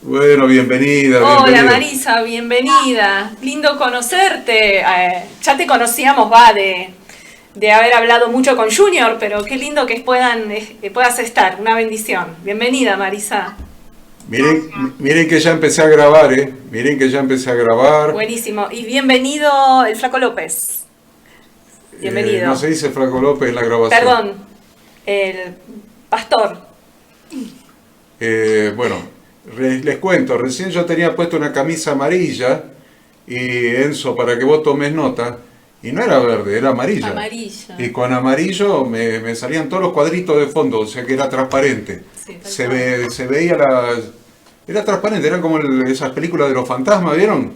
Bueno, bienvenida, Hola bienvenida. Marisa, bienvenida. Lindo conocerte. Ya te conocíamos, de haber hablado mucho con Junior, pero qué lindo que puedas estar. Una bendición. Bienvenida, Marisa. Miren que ya empecé a grabar, ¿eh? Miren que ya empecé a grabar. Buenísimo. Y bienvenido el Flaco López. No Bienvenido. se dice Franco López en la grabación. Perdón, el pastor. Bueno, les cuento, recién yo tenía puesto una camisa amarilla y Enzo, para que vos tomes nota, y no era verde, era amarilla. Amarilla. Y con amarillo me salían todos los cuadritos de fondo, o sea que era transparente. Sí, tal cual. Se veía la... Era transparente, eran como esas películas de los fantasmas, ¿vieron?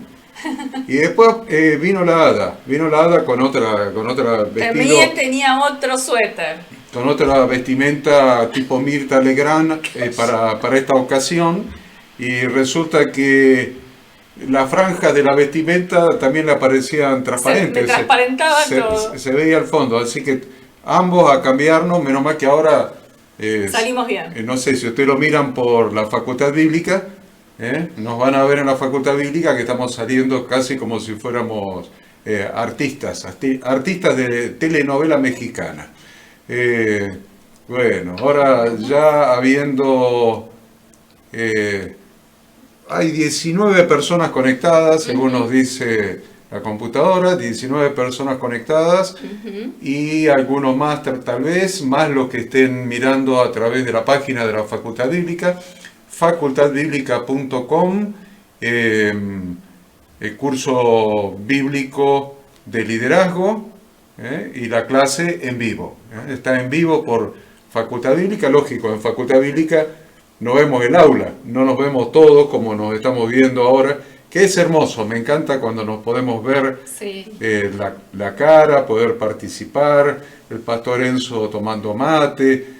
Y después vino la hada con otra vestido, También tenía otro suéter. con otra vestimenta tipo Mirta Legrand para esta ocasión, y resulta que las franjas de la vestimenta también le aparecían Me transparentes, transparentaba todo. se veía al fondo, así que ambos a cambiarnos, menos mal que ahora, Salimos bien. no sé si ustedes lo miran por la Facultad Bíblica, nos van a ver en la Facultad Bíblica que estamos saliendo casi como si fuéramos artistas de telenovela mexicana. Eh, bueno, ahora ya habiendo... hay 19 personas conectadas, según nos dice la computadora, 19 personas conectadas y algunos más tal vez, más los que estén mirando a través de la página de la Facultad Bíblica, facultadbiblica.com, el curso bíblico de liderazgo, y la clase en vivo. Está en vivo por Facultad Bíblica, lógico, en Facultad Bíblica no vemos el aula, no nos vemos todos como nos estamos viendo ahora, que es hermoso, me encanta cuando nos podemos ver Sí. la cara, poder participar, el pastor Enzo tomando mate,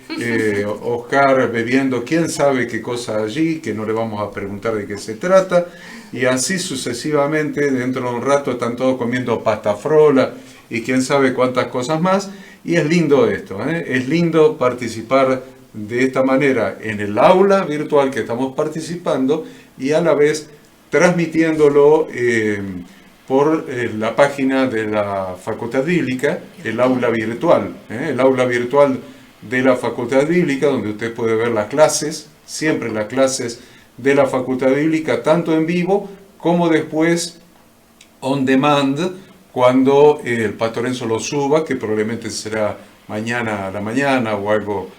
Oscar bebiendo quién sabe qué cosa allí, que no le vamos a preguntar de qué se trata, y así sucesivamente, dentro de un rato están todos comiendo pasta frola y quién sabe cuántas cosas más, y es lindo esto, es lindo participar de esta manera en el aula virtual que estamos participando y a la vez transmitiéndolo por la página de la Facultad Bíblica, el aula virtual de la Facultad Bíblica, donde usted puede ver las clases, siempre las clases de la Facultad Bíblica, tanto en vivo como después on demand, cuando el pastor Enzo lo suba, que probablemente será mañana a la mañana o algo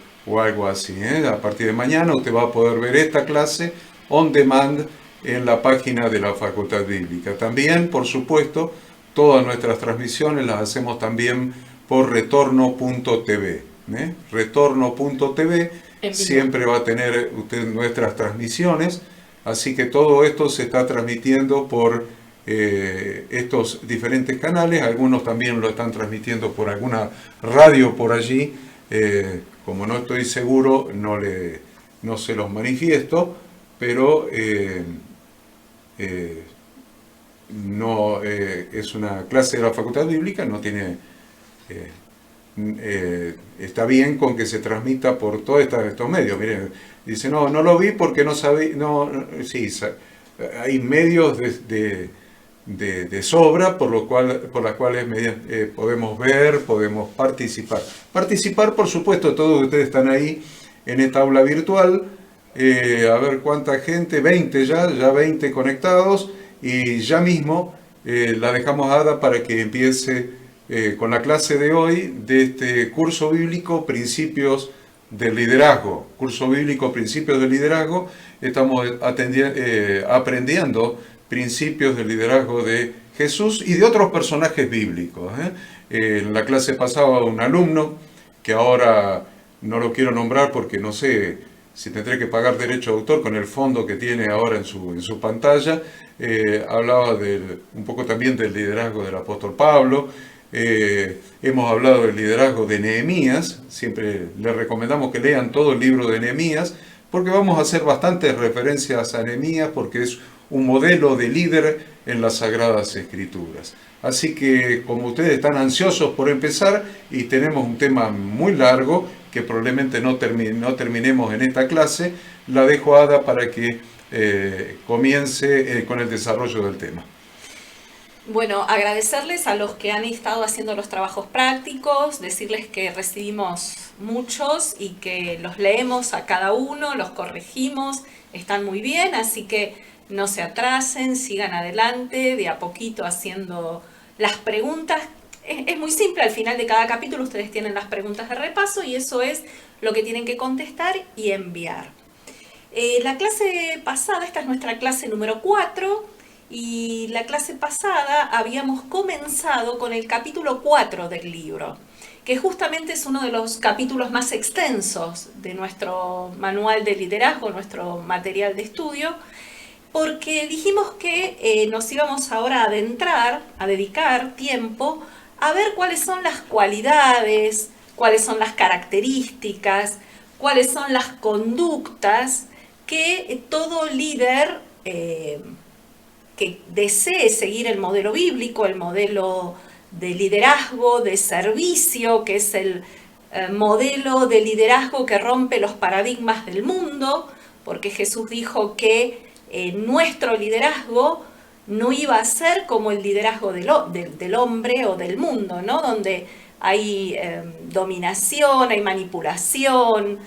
así. A partir de mañana usted va a poder ver esta clase on demand en la página de la Facultad Bíblica. También, por supuesto, todas nuestras transmisiones las hacemos también por retorno.tv. Retorno.tv siempre va a tener usted nuestras transmisiones, así que todo esto se está transmitiendo por estos diferentes canales, algunos también lo están transmitiendo por alguna radio por allí, como no estoy seguro, no se los manifiesto, pero no es una clase de la Facultad Bíblica, no tiene... está bien con que se transmita por todos estos medios. Miren, dice, no lo vi porque no sabía, sí, hay medios de sobra por las cuales podemos ver, podemos participar. Participar, por supuesto, todos ustedes están ahí en esta aula virtual, a ver cuánta gente, 20 ya 20 conectados, y ya mismo la dejamos Ada para que empiece con la clase de hoy de este curso bíblico Principios del Liderazgo. Curso bíblico Principios del Liderazgo, estamos aprendiendo principios del liderazgo de Jesús y de otros personajes bíblicos. En la clase pasaba un alumno, que ahora no lo quiero nombrar porque no sé si tendré que pagar derecho de autor con el fondo que tiene ahora en su pantalla, hablaba un poco también del liderazgo del apóstol Pablo. Hemos hablado del liderazgo de Nehemías, siempre les recomendamos que lean todo el libro de Nehemías, porque vamos a hacer bastantes referencias a Nehemías, porque es un modelo de líder en las Sagradas Escrituras. Así que como ustedes están ansiosos por empezar y tenemos un tema muy largo que probablemente no terminemos en esta clase, la dejo a Ada para que comience con el desarrollo del tema. Bueno, agradecerles a los que han estado haciendo los trabajos prácticos, decirles que recibimos muchos y que los leemos a cada uno, los corregimos, están muy bien, así que no se atrasen, sigan adelante, de a poquito haciendo las preguntas. Es muy simple, al final de cada capítulo ustedes tienen las preguntas de repaso y eso es lo que tienen que contestar y enviar. La clase pasada, esta es nuestra clase número 4, y la clase pasada habíamos comenzado con el capítulo 4 del libro, que justamente es uno de los capítulos más extensos de nuestro manual de liderazgo, nuestro material de estudio, porque dijimos que nos íbamos ahora a adentrar, a dedicar tiempo a ver cuáles son las cualidades, cuáles son las características, cuáles son las conductas que todo líder que desee seguir el modelo bíblico, el modelo de liderazgo, de servicio, que es el modelo de liderazgo que rompe los paradigmas del mundo, porque Jesús dijo que nuestro liderazgo no iba a ser como el liderazgo del hombre o del mundo, ¿no? Donde hay dominación, hay manipulación,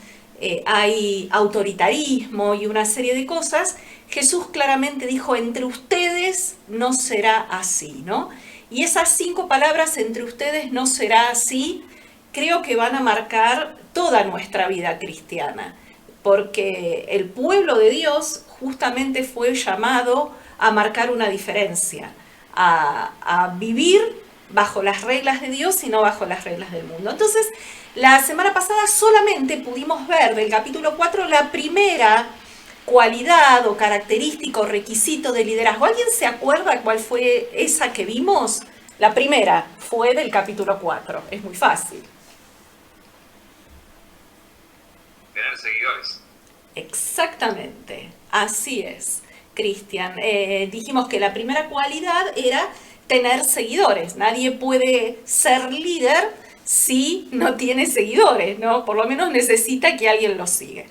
hay autoritarismo y una serie de cosas. Jesús claramente dijo, entre ustedes no será así, ¿no? Y esas 5 palabras, entre ustedes no será así, creo que van a marcar toda nuestra vida cristiana, porque el pueblo de Dios justamente fue llamado a marcar una diferencia, a vivir bajo las reglas de Dios y no bajo las reglas del mundo. Entonces, la semana pasada solamente pudimos ver del capítulo 4 la primera cualidad o característica o requisito de liderazgo. ¿Alguien se acuerda cuál fue esa que vimos? La primera fue del capítulo 4. Es muy fácil. Tener seguidores. Exactamente, así es, Cristian. Dijimos que la primera cualidad era tener seguidores. Nadie puede ser líder si no tiene seguidores, ¿no? Por lo menos necesita que alguien lo siga.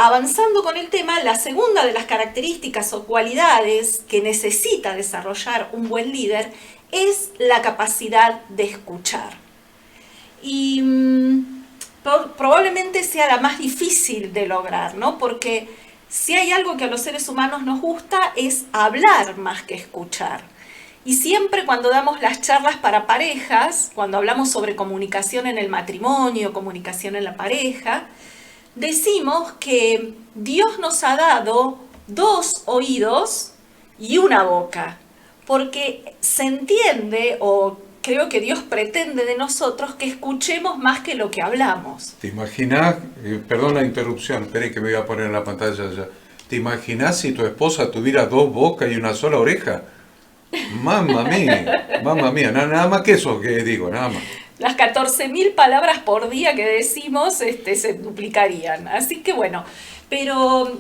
Avanzando con el tema, la segunda de las características o cualidades que necesita desarrollar un buen líder es la capacidad de escuchar. Y probablemente sea la más difícil de lograr, ¿no? Porque si hay algo que a los seres humanos nos gusta es hablar más que escuchar. Y siempre cuando damos las charlas para parejas, cuando hablamos sobre comunicación en el matrimonio, comunicación en la pareja, decimos que Dios nos ha dado 2 oídos y una boca, porque se entiende, o creo que Dios pretende de nosotros, que escuchemos más que lo que hablamos. ¿Te imaginas? Perdón la interrupción, espere que me voy a poner en la pantalla ya. ¿Te imaginas si tu esposa tuviera 2 bocas y una sola oreja? Mamma mía, nada más que eso que digo, nada más. Las 14.000 palabras por día que decimos se duplicarían. Así que bueno, pero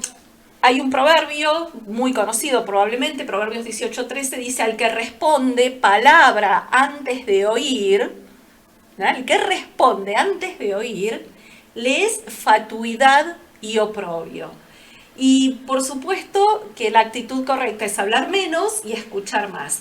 hay un proverbio muy conocido probablemente, Proverbios 18:13, dice: al que responde palabra antes de oír, ¿no? El que responde antes de oír, le es fatuidad y oprobio. Y por supuesto que la actitud correcta es hablar menos y escuchar más.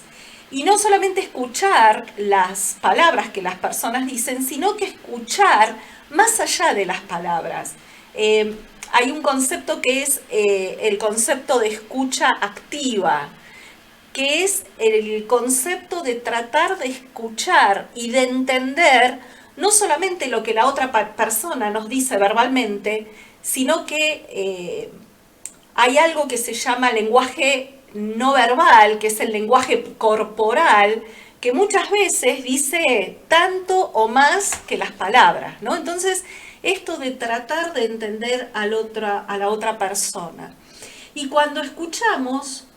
Y no solamente escuchar las palabras que las personas dicen, sino que escuchar más allá de las palabras. Hay un concepto que es el concepto de escucha activa, que es el concepto de tratar de escuchar y de entender no solamente lo que la otra persona nos dice verbalmente, sino que hay algo que se llama lenguaje no verbal, que es el lenguaje corporal, que muchas veces dice tanto o más que las palabras, ¿no? Entonces, esto de tratar de entender a la otra persona. Y cuando escuchamos,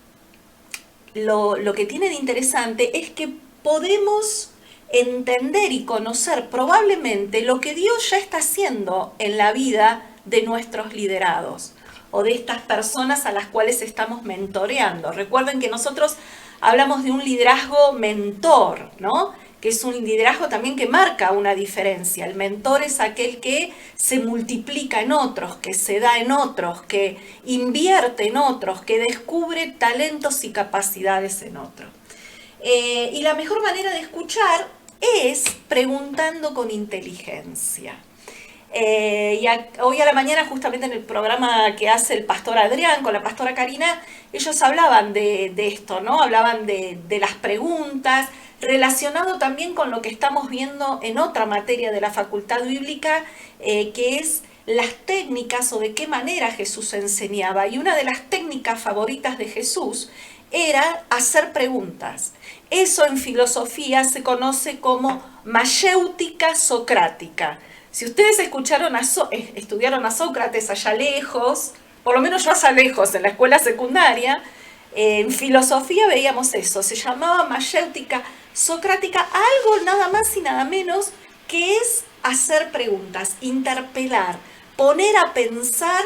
lo que tiene de interesante es que podemos entender y conocer probablemente lo que Dios ya está haciendo en la vida de nuestros liderados o de estas personas a las cuales estamos mentoreando. Recuerden que nosotros hablamos de un liderazgo mentor, ¿no? que es un liderazgo también que marca una diferencia. El mentor es aquel que se multiplica en otros, que se da en otros, que invierte en otros, que descubre talentos y capacidades en otros. Y la mejor manera de escuchar es preguntando con inteligencia. Hoy a la mañana, justamente en el programa que hace el pastor Adrián con la pastora Karina, ellos hablaban de esto, ¿no? Hablaban de las preguntas, relacionado también con lo que estamos viendo en otra materia de la Facultad Bíblica, que es las técnicas o de qué manera Jesús enseñaba. Y una de las técnicas favoritas de Jesús era hacer preguntas. Eso en filosofía se conoce como mayéutica socrática. Si ustedes estudiaron a Sócrates allá lejos, por lo menos yo allá lejos en la escuela secundaria, en filosofía veíamos eso, se llamaba mayéutica socrática, algo nada más y nada menos que es hacer preguntas, interpelar, poner a pensar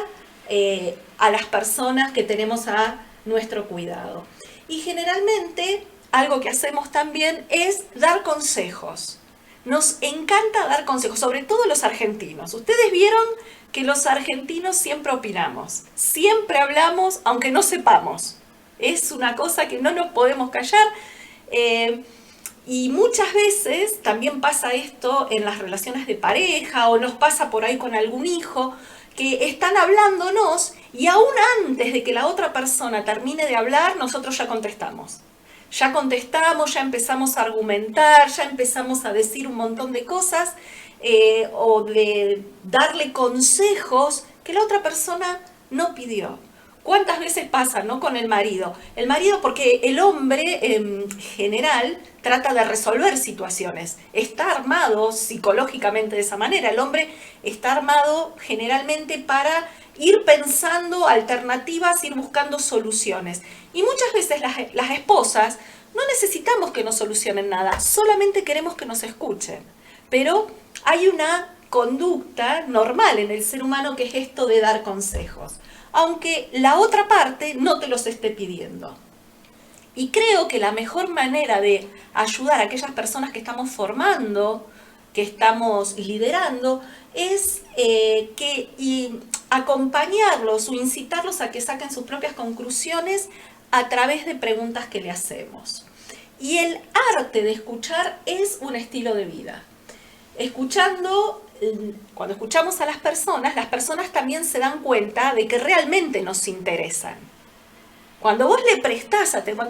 a las personas que tenemos a nuestro cuidado. Y generalmente algo que hacemos también es dar consejos. Nos encanta dar consejos, sobre todo los argentinos. Ustedes vieron que los argentinos siempre opinamos, siempre hablamos aunque no sepamos. Es una cosa que no nos podemos callar. Y muchas veces también pasa esto en las relaciones de pareja o nos pasa por ahí con algún hijo, que están hablándonos y aún antes de que la otra persona termine de hablar, nosotros ya contestamos. Ya contestamos, ya empezamos a argumentar, ya empezamos a decir un montón de cosas o de darle consejos que la otra persona no pidió. ¿Cuántas veces pasa, no, con el marido? El marido, porque el hombre en general trata de resolver situaciones. Está armado psicológicamente de esa manera. El hombre está armado generalmente para ir pensando alternativas, ir buscando soluciones. Y muchas veces las esposas no necesitamos que nos solucionen nada, solamente queremos que nos escuchen. Pero hay una conducta normal en el ser humano que es esto de dar consejos, aunque la otra parte no te los esté pidiendo. Y creo que la mejor manera de ayudar a aquellas personas que estamos formando, que estamos liderando, es acompañarlos o incitarlos a que saquen sus propias conclusiones a través de preguntas que le hacemos. Y el arte de escuchar es un estilo de vida. Cuando escuchamos a las personas también se dan cuenta de que realmente nos interesan. Cuando vos le prestás atención,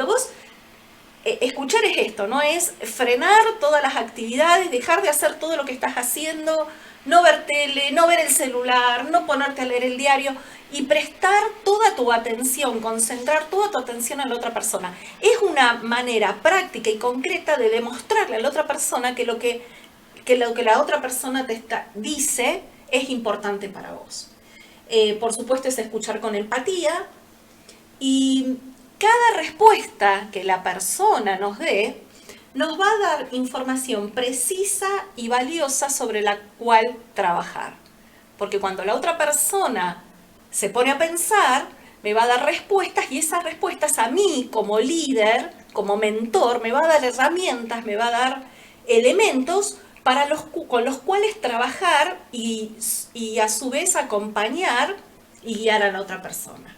escuchar es esto, ¿no? Es frenar todas las actividades, dejar de hacer todo lo que estás haciendo, no ver tele, no ver el celular, no ponerte a leer el diario y prestar toda tu atención, concentrar toda tu atención a la otra persona. Es una manera práctica y concreta de demostrarle a la otra persona que lo que la otra persona dice es importante para vos. Por supuesto es escuchar con empatía y cada respuesta que la persona nos dé nos va a dar información precisa y valiosa sobre la cual trabajar. Porque cuando la otra persona se pone a pensar, me va a dar respuestas y esas respuestas a mí como líder, como mentor, me va a dar herramientas, me va a dar elementos con los cuales trabajar y a su vez acompañar y guiar a la otra persona.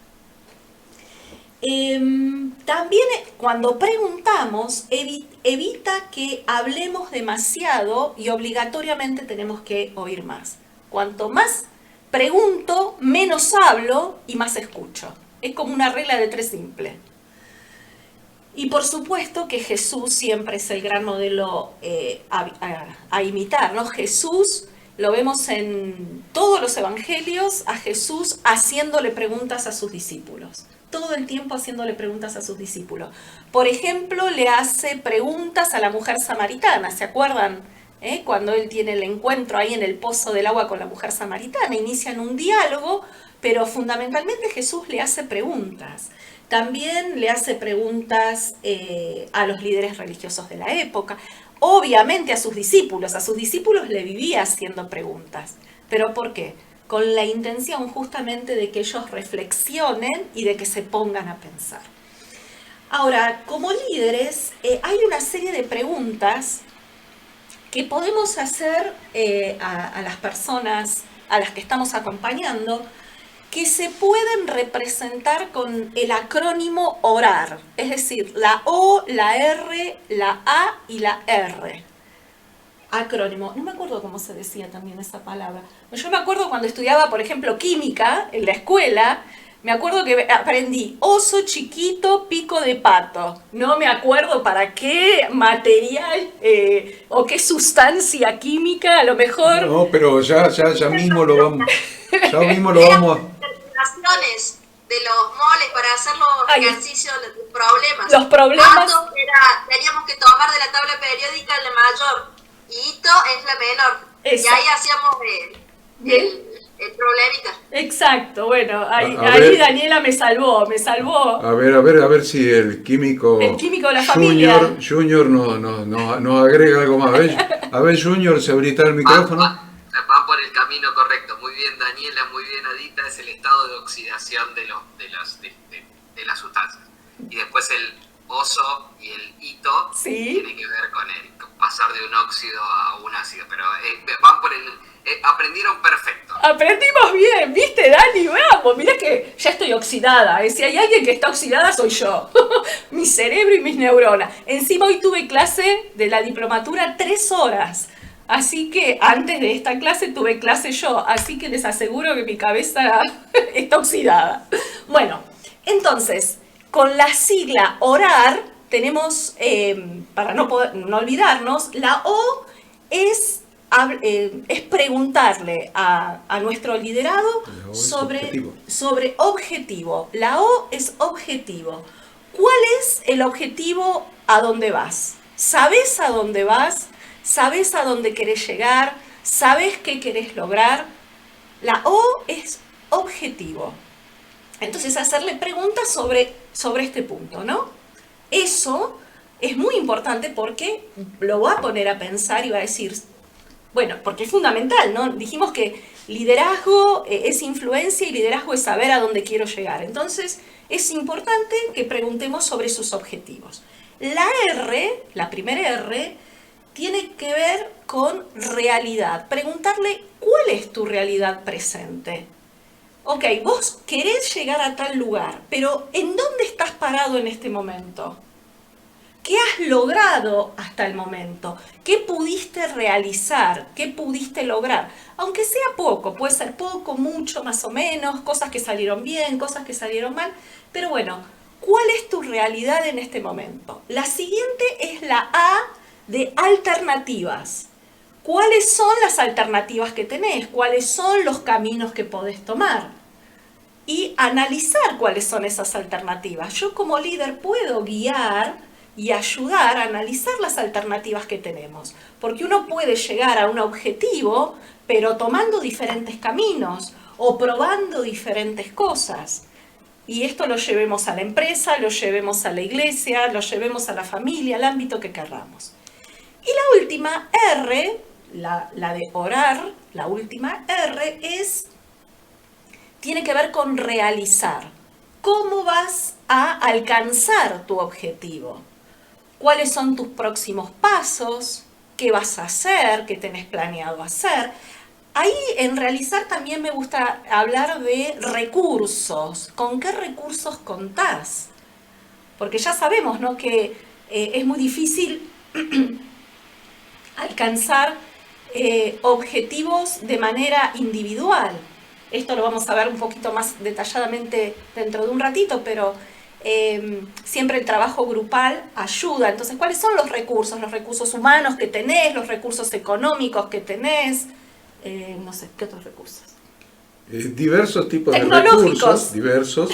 También cuando preguntamos, evita que hablemos demasiado y obligatoriamente tenemos que oír más. Cuanto más pregunto, menos hablo y más escucho. Es como una regla de 3 simple. Y por supuesto que Jesús siempre es el gran modelo a imitar, ¿no? Jesús, lo vemos en todos los evangelios, a Jesús haciéndole preguntas a sus discípulos. Todo el tiempo haciéndole preguntas a sus discípulos. Por ejemplo, le hace preguntas a la mujer samaritana, ¿se acuerdan? Cuando él tiene el encuentro ahí en el pozo del agua con la mujer samaritana, inician un diálogo, pero fundamentalmente Jesús le hace preguntas. También le hace preguntas a los líderes religiosos de la época, obviamente a sus discípulos le vivía haciendo preguntas. ¿Pero por qué? Con la intención justamente de que ellos reflexionen y de que se pongan a pensar. Ahora, como líderes, hay una serie de preguntas que podemos hacer a las personas a las que estamos acompañando, que se pueden representar con el acrónimo ORAR, es decir, la O, la R, la A y la R. Acrónimo, no me acuerdo cómo se decía también esa palabra. Yo me acuerdo cuando estudiaba, por ejemplo, química en la escuela, me acuerdo que aprendí oso chiquito, pico de pato. No me acuerdo para qué material o qué sustancia química, a lo mejor. No, pero ya mismo lo vamos. Ya mismo lo vamos. Calculaciones de los moles para hacer los ejercicios, los problemas. Los problemas. Pato teníamos que tomar de la tabla periódica la mayor y Ito es la menor. Exacto. Y ahí hacíamos el problemita. Exacto, bueno, ahí ver, Daniela me salvó. A ver si el químico de la familia Junior nos agrega algo más. A ver, Junior, se habilita el micrófono. Van por el camino correcto. Muy bien, Daniela, muy bien, Adita. Es el estado de oxidación de las sustancias. Y después el oso y el hito tiene que ver con el pasar de un óxido a un ácido. Pero van por el... aprendieron perfecto. Aprendimos bien, ¿viste, Dani? Vamos, mirá que ya estoy oxidada. Si hay alguien que está oxidada, soy yo. Mi cerebro y mis neuronas. Encima hoy tuve clase de la diplomatura 3 horas. Así que antes de esta clase tuve clase yo. Así que les aseguro que mi cabeza está oxidada. Bueno, entonces, con la sigla ORAR, tenemos, para no olvidarnos, la O es preguntarle a nuestro liderado sobre objetivo. La O es objetivo. ¿Cuál es el objetivo a dónde vas? ¿Sabes a dónde vas? ¿Sabes a dónde querés llegar? ¿Sabes qué querés lograr? La O es objetivo. Entonces, hacerle preguntas sobre este punto, ¿no? Eso es muy importante porque lo va a poner a pensar y va a decir... Bueno, porque es fundamental, ¿no? Dijimos que liderazgo es influencia y liderazgo es saber a dónde quiero llegar. Entonces, es importante que preguntemos sobre sus objetivos. La R, la primera R, tiene que ver con realidad. Preguntarle, ¿cuál es tu realidad presente? Ok, vos querés llegar a tal lugar, pero ¿en dónde estás parado en este momento? ¿Qué has logrado hasta el momento? ¿Qué pudiste realizar? ¿Qué pudiste lograr? Aunque sea poco, puede ser poco, mucho, más o menos, cosas que salieron bien, cosas que salieron mal, pero bueno, ¿cuál es tu realidad en este momento? La siguiente es la A de alternativas. ¿Cuáles son las alternativas que tenés? ¿Cuáles son los caminos que podés tomar? Y analizar cuáles son esas alternativas. Yo como líder puedo guiar y ayudar a analizar las alternativas que tenemos. Porque uno puede llegar a un objetivo, pero tomando diferentes caminos o probando diferentes cosas. Y esto lo llevemos a la empresa, lo llevemos a la iglesia, lo llevemos a la familia, al ámbito que querramos. Y la última R, la de orar, la última R tiene que ver con realizar. ¿Cómo vas a alcanzar tu objetivo? ¿Cuáles son tus próximos pasos? ¿Qué vas a hacer? ¿Qué tenés planeado hacer? Ahí en realizar también me gusta hablar de recursos. ¿Con qué recursos contás? Porque ya sabemos, ¿no?, que es muy difícil alcanzar objetivos de manera individual. Esto lo vamos a ver un poquito más detalladamente dentro de un ratito, pero siempre el trabajo grupal ayuda. Entonces, ¿cuáles son los recursos? Los recursos humanos que tenés, los recursos económicos que tenés, no sé, ¿qué otros recursos? Diversos tipos de recursos, diversos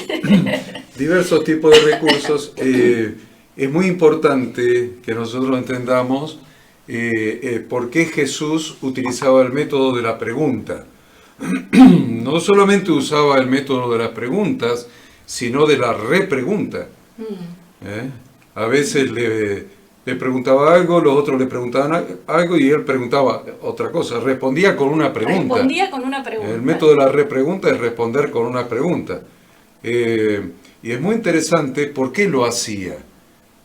tipos de recursos. Es muy importante que nosotros entendamos por qué Jesús utilizaba el método de la pregunta. No solamente usaba el método de las preguntas, sino de la repregunta. A veces le preguntaba algo, los otros le preguntaban algo y él preguntaba otra cosa, respondía con una pregunta. El método de la repregunta es responder con una pregunta. Y es muy interesante por qué lo hacía.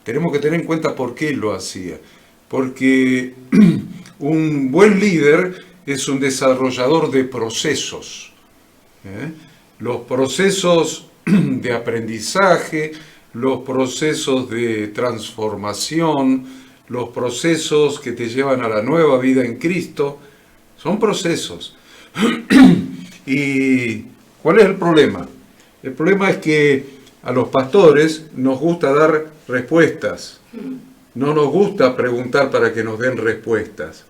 Tenemos que tener en cuenta por qué lo hacía. Porque Un buen líder es un desarrollador de procesos. Los procesos de aprendizaje, los procesos de transformación, los procesos que te llevan a la nueva vida en Cristo, son procesos. ¿Y cuál es el problema? El problema es que a los pastores nos gusta dar respuestas. No nos gusta preguntar para que nos den respuestas.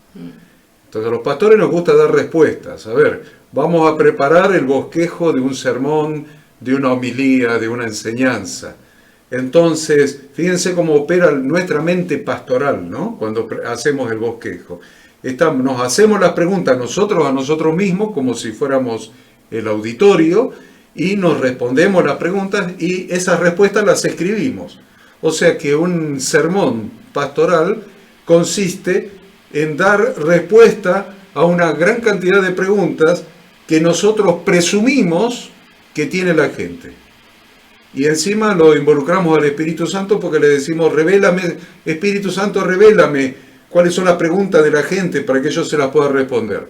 Entonces a los pastores nos gusta dar respuestas. A ver, vamos a preparar el bosquejo de un sermón, de una homilía, de una enseñanza. Entonces, fíjense cómo opera nuestra mente pastoral, ¿no? Cuando hacemos el bosquejo. Nos hacemos las preguntas nosotros a nosotros mismos, como si fuéramos el auditorio, y nos respondemos las preguntas y esas respuestas las escribimos. O sea que un sermón pastoral consiste en dar respuesta a una gran cantidad de preguntas que nosotros presumimos que tiene la gente. Y encima lo involucramos al Espíritu Santo porque le decimos, revélame, Espíritu Santo, revélame cuáles son las preguntas de la gente para que yo se las pueda responder.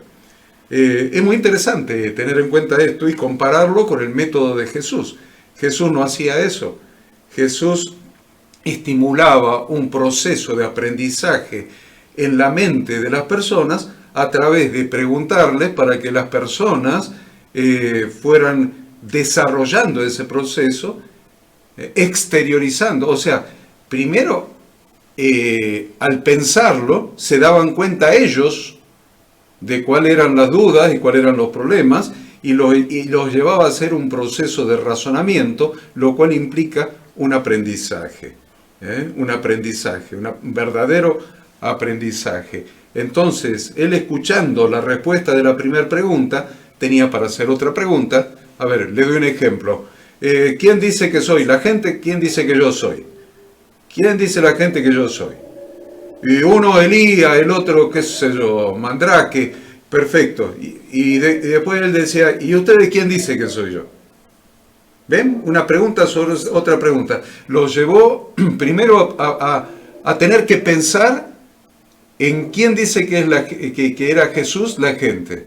Es muy interesante tener en cuenta esto y compararlo con el método de Jesús. Jesús no hacía eso. Jesús estimulaba un proceso de aprendizaje en la mente de las personas a través de preguntarles para que las personas fueran desarrollando ese proceso, exteriorizando. O sea, primero, al pensarlo, se daban cuenta ellos de cuáles eran las dudas y cuáles eran los problemas, y los llevaba a hacer un proceso de razonamiento, lo cual implica un aprendizaje, un verdadero aprendizaje. Entonces, él escuchando la respuesta de la primera pregunta, tenía para hacer otra pregunta. A ver, le doy un ejemplo. ¿Quién dice que soy? La gente, ¿quién dice que yo soy? ¿Quién dice la gente que yo soy? Y uno Elías, el otro, qué sé yo, Mandrake, perfecto. Y después él decía, ¿y ustedes quién dice que soy yo? ¿Ven? Una pregunta sobre otra pregunta. Los llevó primero a tener que pensar en quién dice que era Jesús la gente.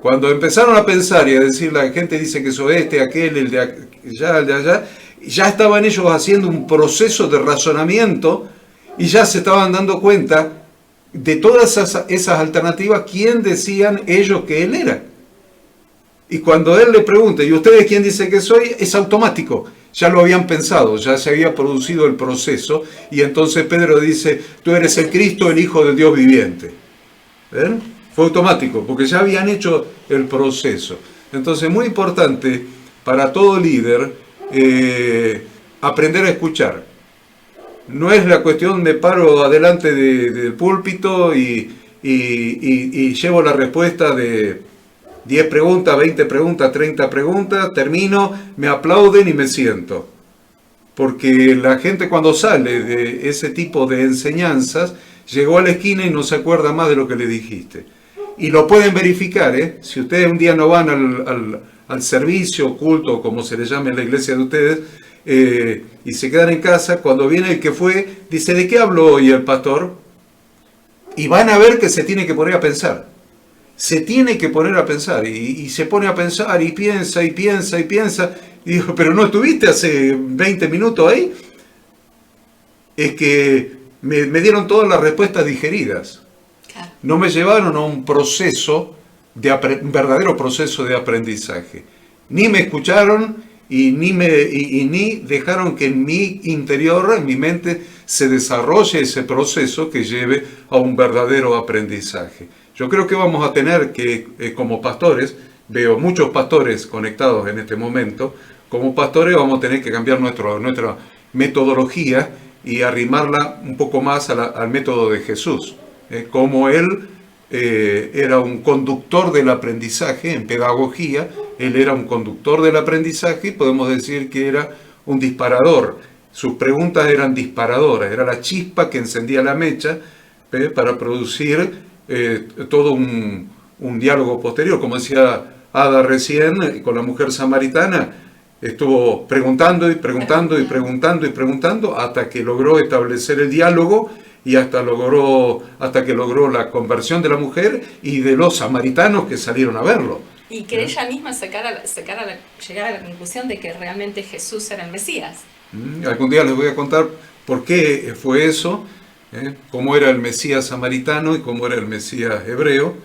Cuando empezaron a pensar y a decir, la gente dice que soy este, aquel, el de allá, el de allá, ya estaban ellos haciendo un proceso de razonamiento y ya se estaban dando cuenta de todas esas alternativas, quién decían ellos que él era. Y cuando él le pregunta, ¿y ustedes quién dice que soy? Es automático. Ya lo habían pensado, ya se había producido el proceso. Y entonces Pedro dice, tú eres el Cristo, el Hijo del Dios viviente. ¿Ven? Fue automático, porque ya habían hecho el proceso. Entonces, muy importante para todo líder aprender a escuchar. No es la cuestión de paro adelante del púlpito y llevo la respuesta de 10 preguntas, 20 preguntas, 30 preguntas, termino, me aplauden y me siento. Porque la gente cuando sale de ese tipo de enseñanzas, llegó a la esquina y no se acuerda más de lo que le dijiste. Y lo pueden verificar, ¿eh? Si ustedes un día no van al servicio, culto, como se le llame en la iglesia de ustedes, y se quedan en casa, cuando viene el que fue, dice, ¿de qué habló hoy el pastor? Y van a ver que se tiene que poner a pensar. Se tiene que poner a pensar, y se pone a pensar, y piensa, y piensa, y piensa, y dijo, ¿pero no estuviste hace 20 minutos ahí? Es que me dieron todas las respuestas digeridas. Claro. No me llevaron a un proceso, un verdadero proceso de aprendizaje. Ni me escucharon, y ni dejaron que en mi interior, en mi mente, se desarrolle ese proceso que lleve a un verdadero aprendizaje. Yo creo que vamos a tener que, como pastores, veo muchos pastores conectados en este momento, como pastores vamos a tener que cambiar nuestra metodología y arrimarla un poco más al método de Jesús. Como él era un conductor del aprendizaje en pedagogía, él era un conductor del aprendizaje y podemos decir que era un disparador. Sus preguntas eran disparadoras, era la chispa que encendía la mecha para producir todo un diálogo posterior. Como decía Ada recién, con la mujer samaritana, estuvo preguntando y preguntando y preguntando y preguntando hasta que logró establecer el diálogo y hasta que logró la conversión de la mujer y de los samaritanos que salieron a verlo. Y que ella misma llegara a la conclusión de que realmente Jesús era el Mesías. Algún día les voy a contar por qué fue eso, cómo era el Mesías samaritano y cómo era el Mesías hebreo,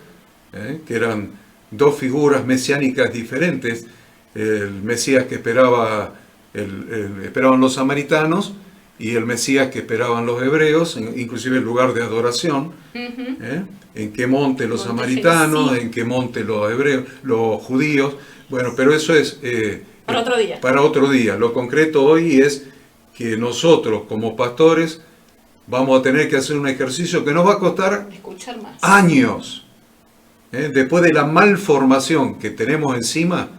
que eran dos figuras mesiánicas diferentes. El Mesías que esperaban los samaritanos y el Mesías que esperaban los hebreos, inclusive el lugar de adoración, en qué monte los samaritanos, sí, en qué monte los hebreos, los judíos. Bueno, pero eso es para otro día. Para otro día. Lo concreto hoy es que nosotros como pastores vamos a tener que hacer un ejercicio que nos va a costar años. Después de la malformación que tenemos encima,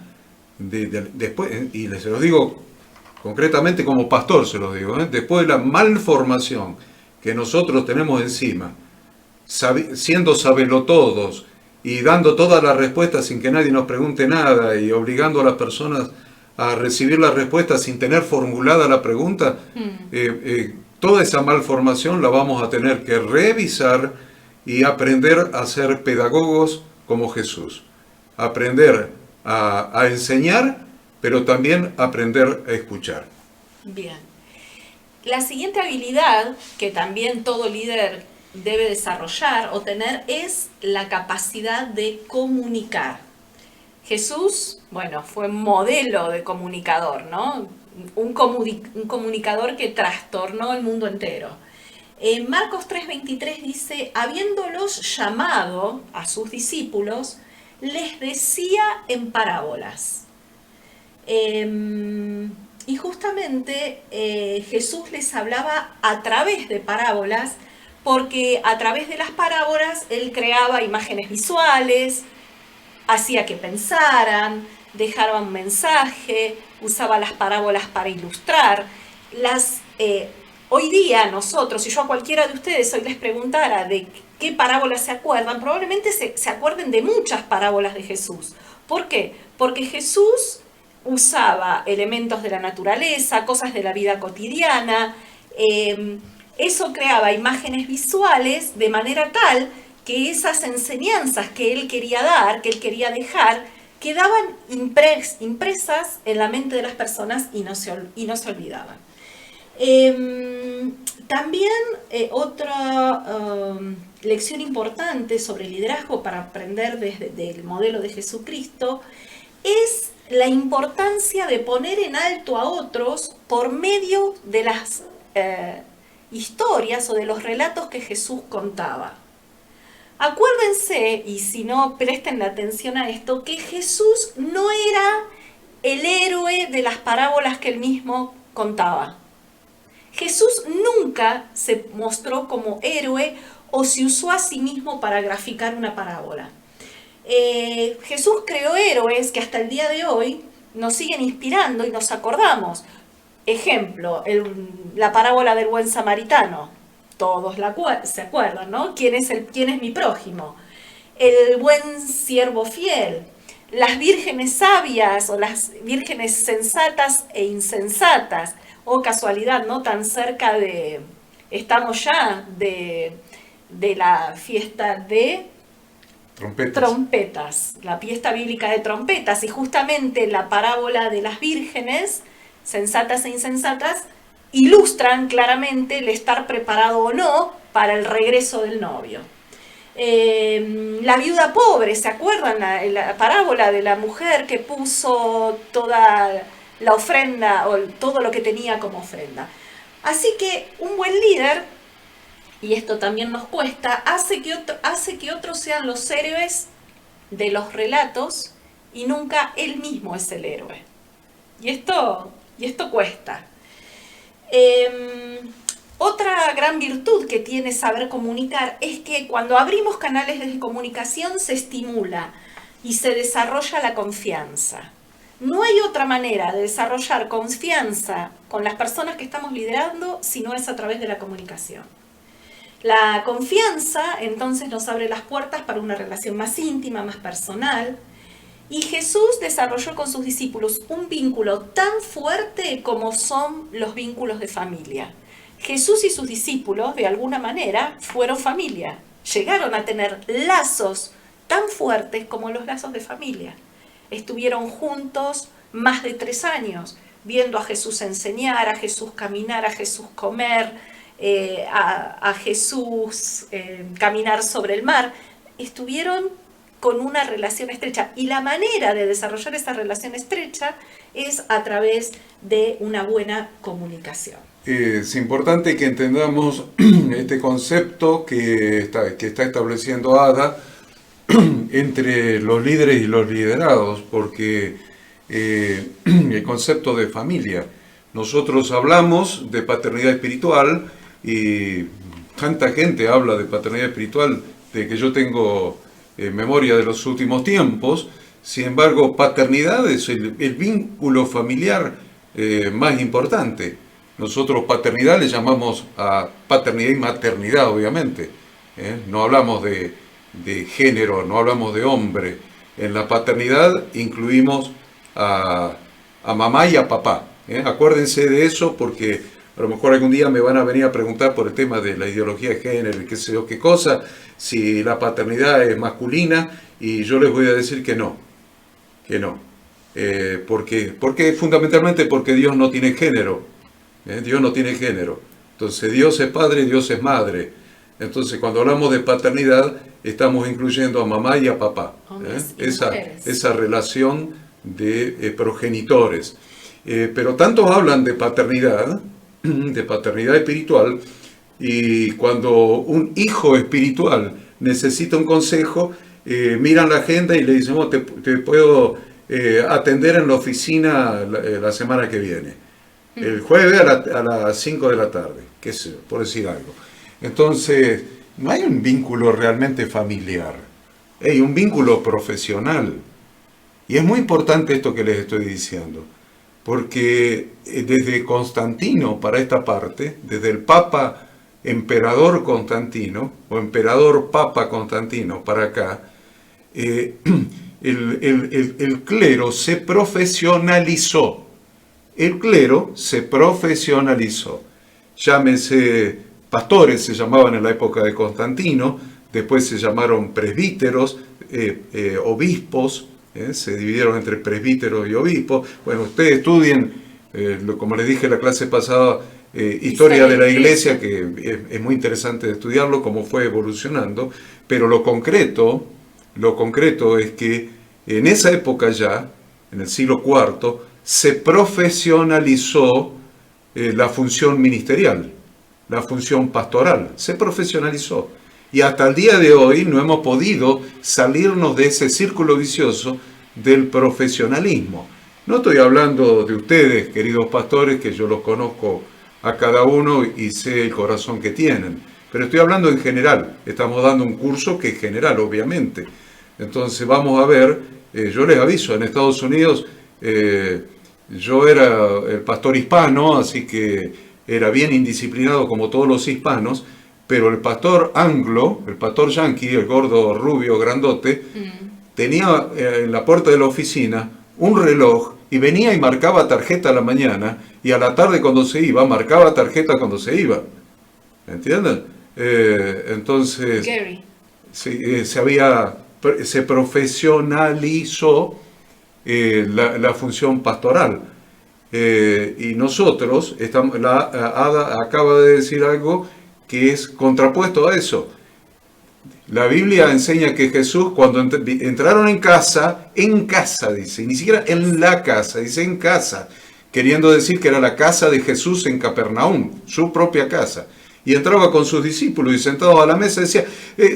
después, y se lo digo concretamente como pastor, se lo digo, después de la malformación que nosotros tenemos encima, siendo sabelotodos y dando todas las respuestas sin que nadie nos pregunte nada y obligando a las personas a recibir la respuesta sin tener formulada la pregunta, toda esa malformación la vamos a tener que revisar y aprender a ser pedagogos como Jesús. Aprender a enseñar, pero también aprender a escuchar. Bien. La siguiente habilidad que también todo líder debe desarrollar o tener es la capacidad de comunicar. Jesús, bueno, fue modelo de comunicador, ¿no? Un comunicador que trastornó el mundo entero. En Marcos 3:23 dice, habiéndolos llamado a sus discípulos, les decía en parábolas. Y justamente Jesús les hablaba a través de parábolas, porque a través de las parábolas él creaba imágenes visuales, hacía que pensaran, dejaba un mensaje, usaba las parábolas para ilustrar. Hoy día nosotros, si yo a cualquiera de ustedes hoy les preguntara de qué parábolas se acuerdan, probablemente se acuerden de muchas parábolas de Jesús. ¿Por qué? Porque Jesús usaba elementos de la naturaleza, cosas de la vida cotidiana. Eso creaba imágenes visuales de manera tal que esas enseñanzas que él quería dar, que él quería dejar, quedaban impresas en la mente de las personas y no se olvidaban. También otra lección importante sobre liderazgo para aprender del modelo de Jesucristo es la importancia de poner en alto a otros por medio de las historias o de los relatos que Jesús contaba. Acuérdense, y si no, presten atención a esto, que Jesús no era el héroe de las parábolas que él mismo contaba. Jesús nunca se mostró como héroe o se usó a sí mismo para graficar una parábola. Jesús creó héroes que hasta el día de hoy nos siguen inspirando y nos acordamos. Ejemplo, la parábola del buen samaritano. Todos se acuerdan, ¿no? ¿Quién es mi prójimo? El buen siervo fiel. Las vírgenes sabias o las vírgenes sensatas e insensatas. Oh, casualidad, ¿no? Tan cerca estamos ya de la fiesta de trompetas, la fiesta bíblica de trompetas, y justamente la parábola de las vírgenes, sensatas e insensatas, ilustran claramente el estar preparado o no para el regreso del novio. La viuda pobre, ¿se acuerdan? La parábola de la mujer que puso toda la ofrenda o todo lo que tenía como ofrenda. Así que un buen líder, y esto también nos cuesta, hace que otros sean los héroes de los relatos y nunca él mismo es el héroe. Y esto cuesta. Otra gran virtud que tiene saber comunicar es que cuando abrimos canales de comunicación se estimula y se desarrolla la confianza. No hay otra manera de desarrollar confianza con las personas que estamos liderando si no es a través de la comunicación. La confianza entonces nos abre las puertas para una relación más íntima, más personal. Y Jesús desarrolló con sus discípulos un vínculo tan fuerte como son los vínculos de familia. Jesús y sus discípulos, de alguna manera, fueron familia. Llegaron a tener lazos tan fuertes como los lazos de familia. Estuvieron juntos más de 3 años, viendo a Jesús enseñar, a Jesús caminar, a Jesús comer, a Jesús caminar sobre el mar. Estuvieron con una relación estrecha, y la manera de desarrollar esa relación estrecha es a través de una buena comunicación. Es importante que entendamos este concepto que está estableciendo Ada entre los líderes y los liderados, porque el concepto de familia. Nosotros hablamos de paternidad espiritual y tanta gente habla de paternidad espiritual de que yo tengo memoria de los últimos tiempos. Sin embargo, paternidad es el vínculo familiar más importante. Nosotros paternidad le llamamos a paternidad y maternidad, obviamente. No hablamos de género, no hablamos de hombre. En la paternidad incluimos a mamá y a papá. Acuérdense de eso, porque a lo mejor algún día me van a venir a preguntar por el tema de la ideología de género y qué sé yo qué cosa, si la paternidad es masculina, y yo les voy a decir que no. Porque fundamentalmente porque Dios no tiene género. Dios no tiene género. Entonces Dios es padre y Dios es madre. Entonces cuando hablamos de paternidad estamos incluyendo a mamá y a papá. Esa relación de progenitores. Pero tantos hablan de paternidad espiritual, y cuando un hijo espiritual necesita un consejo, miran la agenda y le dicen, te puedo atender en la oficina la semana que viene. El jueves a las 5 de la tarde, qué sé yo, por decir algo. Entonces, no hay un vínculo realmente familiar, hay un vínculo profesional. Y es muy importante esto que les estoy diciendo, porque desde Constantino para esta parte, desde el Papa Emperador Constantino, o Emperador Papa Constantino para acá, el clero se profesionalizó. El clero se profesionalizó. Llámense pastores, se llamaban en la época de Constantino, después se llamaron presbíteros, obispos, se dividieron entre presbíteros y obispos. Bueno, ustedes estudien, como les dije en la clase pasada, historia de la iglesia, que es muy interesante de estudiarlo, cómo fue evolucionando, pero lo concreto es que en esa época ya, en el siglo IV, se profesionalizó la función ministerial, la función pastoral, se profesionalizó. Y hasta el día de hoy no hemos podido salirnos de ese círculo vicioso del profesionalismo. No estoy hablando de ustedes, queridos pastores, que yo los conozco a cada uno y sé el corazón que tienen, pero estoy hablando en general. Estamos dando un curso que es general, obviamente. Entonces vamos a ver, yo les aviso, en Estados Unidos yo era el pastor hispano, así que era bien indisciplinado como todos los hispanos, pero el pastor anglo, el pastor yankee, el gordo rubio grandote, tenía en la puerta de la oficina un reloj y venía y marcaba tarjeta a la mañana, y a la tarde cuando se iba, marcaba tarjeta cuando se iba. ¿Entienden? Entonces se profesionalizó la función pastoral. Y nosotros, Ada acaba de decir algo que es contrapuesto a eso. La Biblia enseña que Jesús, cuando entraron en casa dice, ni siquiera en la casa, dice en casa, queriendo decir que era la casa de Jesús en Capernaum, su propia casa. Y entraba con sus discípulos y sentados a la mesa decía,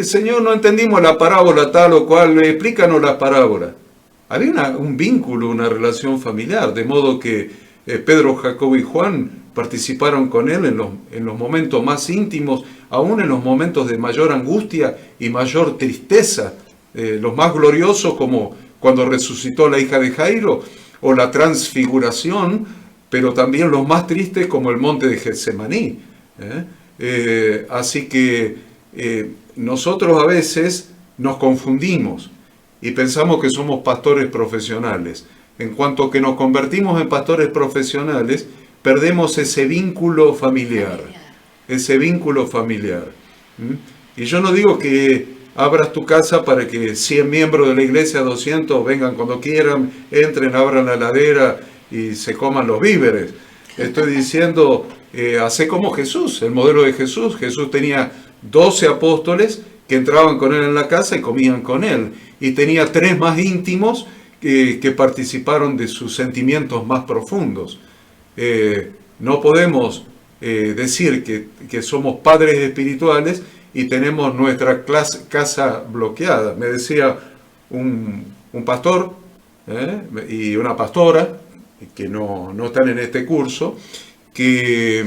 Señor, no entendimos la parábola tal o cual, explícanos la parábola. Había un vínculo, una relación familiar, de modo que Pedro, Jacobo y Juan participaron con él en los momentos más íntimos, aún en los momentos de mayor angustia y mayor tristeza, los más gloriosos como cuando resucitó la hija de Jairo, o la transfiguración, pero también los más tristes como el monte de Getsemaní. Así que nosotros a veces nos confundimos y pensamos que somos pastores profesionales. En cuanto que nos convertimos en pastores profesionales, perdemos ese vínculo familiar. ese vínculo familiar. Y yo no digo que abras tu casa para que 100 miembros de la iglesia, 200, vengan cuando quieran, entren, abran la heladera y se coman los víveres. Estoy diciendo, hacé como Jesús, el modelo de Jesús. Jesús tenía 12 apóstoles que entraban con él en la casa y comían con él. Y tenía 3 más íntimos que participaron de sus sentimientos más profundos. No podemos decir que somos padres espirituales y tenemos nuestra casa bloqueada. Me decía un pastor y una pastora, que no están en este curso, que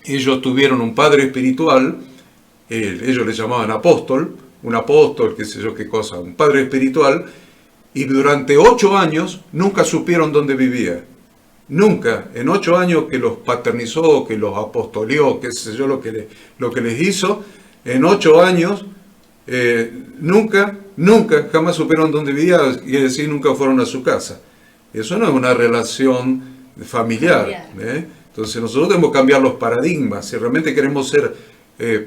ellos tuvieron un padre espiritual, ellos le llamaban apóstol, un apóstol, qué sé yo qué cosa, un padre espiritual, y durante 8 años nunca supieron dónde vivía. Nunca, en 8 años que los paternizó, que los apostoleó, qué sé yo lo que les hizo, en 8 años nunca, jamás supieron dónde vivía, y decir, nunca fueron a su casa. Eso no es una relación familiar. Entonces nosotros debemos cambiar los paradigmas. Si realmente queremos ser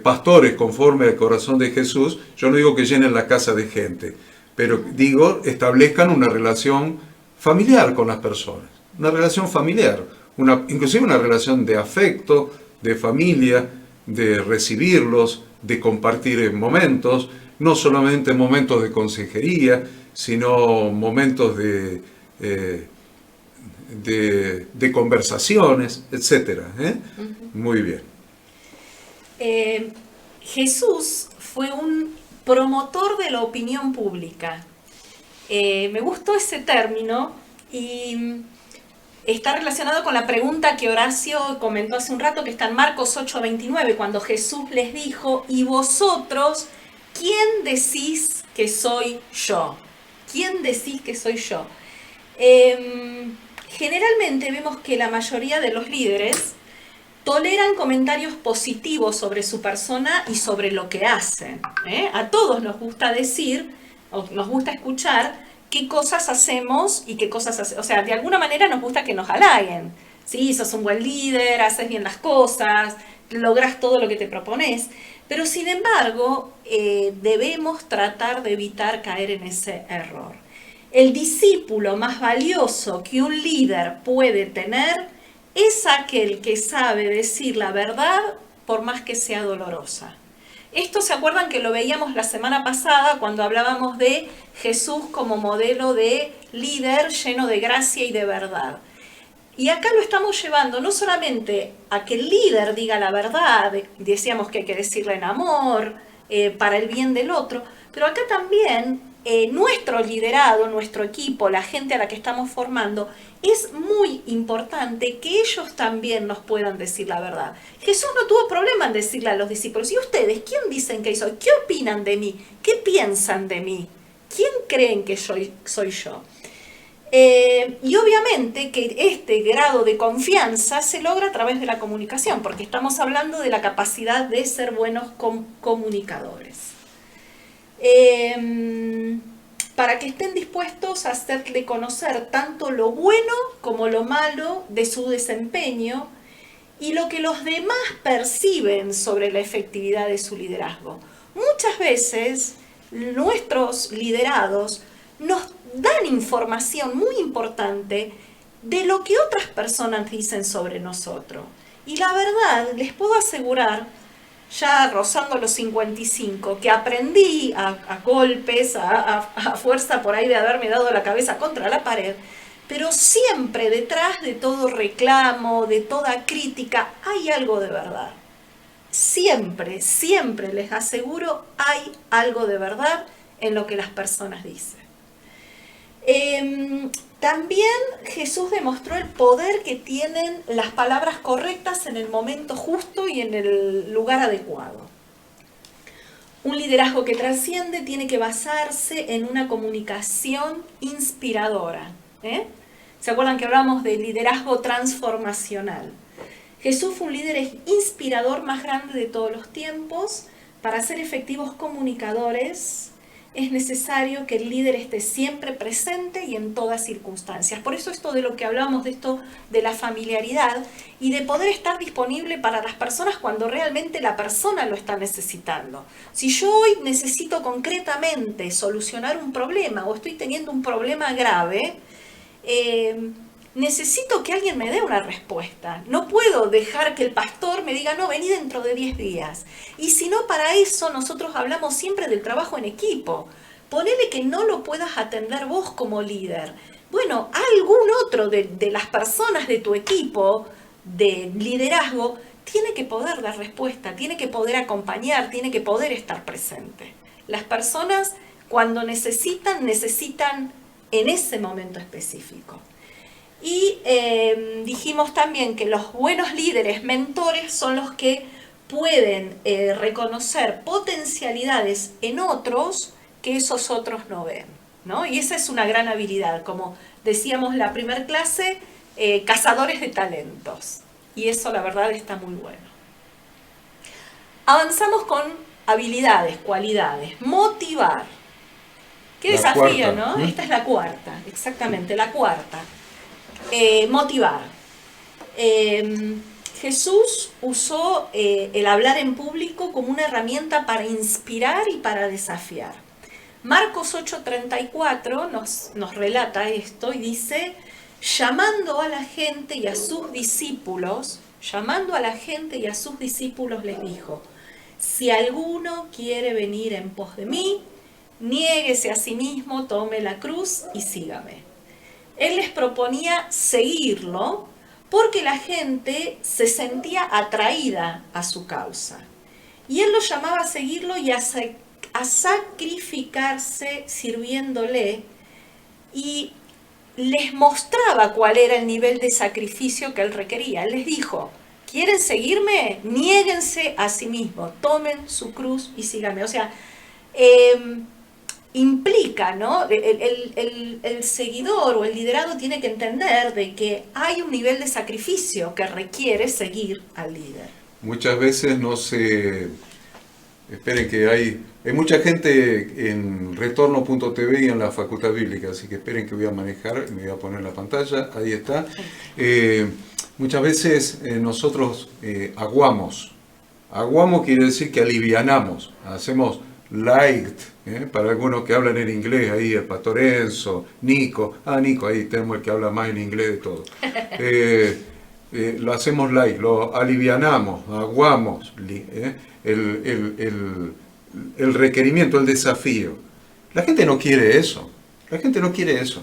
pastores conforme al corazón de Jesús, yo no digo que llenen la casa de gente, pero digo, establezcan una relación familiar con las personas. Una relación familiar, inclusive una relación de afecto, de familia, de recibirlos, de compartir momentos, no solamente momentos de consejería, sino momentos de conversaciones, etc. Muy bien. Jesús fue un promotor de la opinión pública. Me gustó ese término y está relacionado con la pregunta que Horacio comentó hace un rato, que está en Marcos 8:29, cuando Jesús les dijo: ¿y vosotros quién decís que soy yo? ¿Quién decís que soy yo? Generalmente vemos que la mayoría de los líderes toleran comentarios positivos sobre su persona y sobre lo que hacen. A todos nos gusta decir, o nos gusta escuchar, qué cosas hacemos y qué cosas hacemos. O sea, de alguna manera nos gusta que nos halaguen. Sí, sos un buen líder, haces bien las cosas, logras todo lo que te propones. Pero sin embargo, debemos tratar de evitar caer en ese error. El discípulo más valioso que un líder puede tener es aquel que sabe decir la verdad por más que sea dolorosa. Esto, ¿se acuerdan que lo veíamos la semana pasada cuando hablábamos de Jesús como modelo de líder lleno de gracia y de verdad? Y acá lo estamos llevando no solamente a que el líder diga la verdad, decíamos que hay que decirla en amor, para el bien del otro, pero acá también nuestro liderado, nuestro equipo, la gente a la que estamos formando, es muy importante que ellos también nos puedan decir la verdad. Jesús no tuvo problema en decirle a los discípulos: ¿y ustedes quién dicen que soy? ¿Qué opinan de mí? ¿Qué piensan de mí? ¿Quién creen que soy yo? Y obviamente que este grado de confianza se logra a través de la comunicación, porque estamos hablando de la capacidad de ser buenos comunicadores. Para que estén dispuestos a hacerle conocer tanto lo bueno como lo malo de su desempeño y lo que los demás perciben sobre la efectividad de su liderazgo. Muchas veces nuestros liderados nos dan información muy importante de lo que otras personas dicen sobre nosotros. Y la verdad, les puedo asegurar, ya rozando los 55, que aprendí a golpes, a fuerza por ahí de haberme dado la cabeza contra la pared, pero siempre detrás de todo reclamo, de toda crítica, hay algo de verdad. Siempre, siempre les aseguro, hay algo de verdad en lo que las personas dicen. También Jesús demostró el poder que tienen las palabras correctas en el momento justo y en el lugar adecuado. Un liderazgo que trasciende tiene que basarse en una comunicación inspiradora. ¿Se acuerdan que hablamos de liderazgo transformacional? Jesús fue un líder inspirador más grande de todos los tiempos. Para ser efectivos comunicadores, es necesario que el líder esté siempre presente y en todas circunstancias. Por eso esto de lo que hablábamos, de esto de la familiaridad y de poder estar disponible para las personas cuando realmente la persona lo está necesitando. Si yo hoy necesito concretamente solucionar un problema o estoy teniendo un problema grave, necesito que alguien me dé una respuesta. No puedo dejar que el pastor me diga, no, vení dentro de 10 días. Y si no, para eso nosotros hablamos siempre del trabajo en equipo. Ponele que no lo puedas atender vos como líder. Bueno, algún otro de las personas de tu equipo de liderazgo tiene que poder dar respuesta, tiene que poder acompañar, tiene que poder estar presente. Las personas cuando necesitan en ese momento específico. Y dijimos también que los buenos líderes, mentores, son los que pueden reconocer potencialidades en otros que esos otros no ven, ¿no? Y esa es una gran habilidad, como decíamos en la primera clase, cazadores de talentos. Y eso la verdad está muy bueno. Avanzamos con habilidades, cualidades. Motivar. Qué desafío, ¿no? Esta es la cuarta, exactamente, la cuarta. Motivar. Jesús usó el hablar en público como una herramienta para inspirar y para desafiar. Marcos 8:34 nos relata esto y dice, llamando a la gente y a sus discípulos les dijo, si alguno quiere venir en pos de mí, niéguese a sí mismo, tome la cruz y sígame. Él les proponía seguirlo porque la gente se sentía atraída a su causa. Y él los llamaba a seguirlo y a sacrificarse sirviéndole, y les mostraba cuál era el nivel de sacrificio que él requería. Él les dijo, ¿quieren seguirme? Niéguense a sí mismos, tomen su cruz y síganme. O sea, implica, ¿no? El seguidor o el liderado tiene que entender de que hay un nivel de sacrificio que requiere seguir al líder. Muchas veces no se... Esperen que hay mucha gente en retorno.tv y en la Facultad Bíblica, así que esperen que voy a manejar, me voy a poner la pantalla, ahí está. Muchas veces nosotros aguamos. Aguamos quiere decir que alivianamos, hacemos light, para algunos que hablan en inglés, ahí el pastor Enzo, Nico, Nico, ahí tenemos el que habla más en inglés de todo. Lo hacemos light, lo alivianamos, aguamos, el requerimiento, el desafío. La gente no quiere eso, la gente no quiere eso.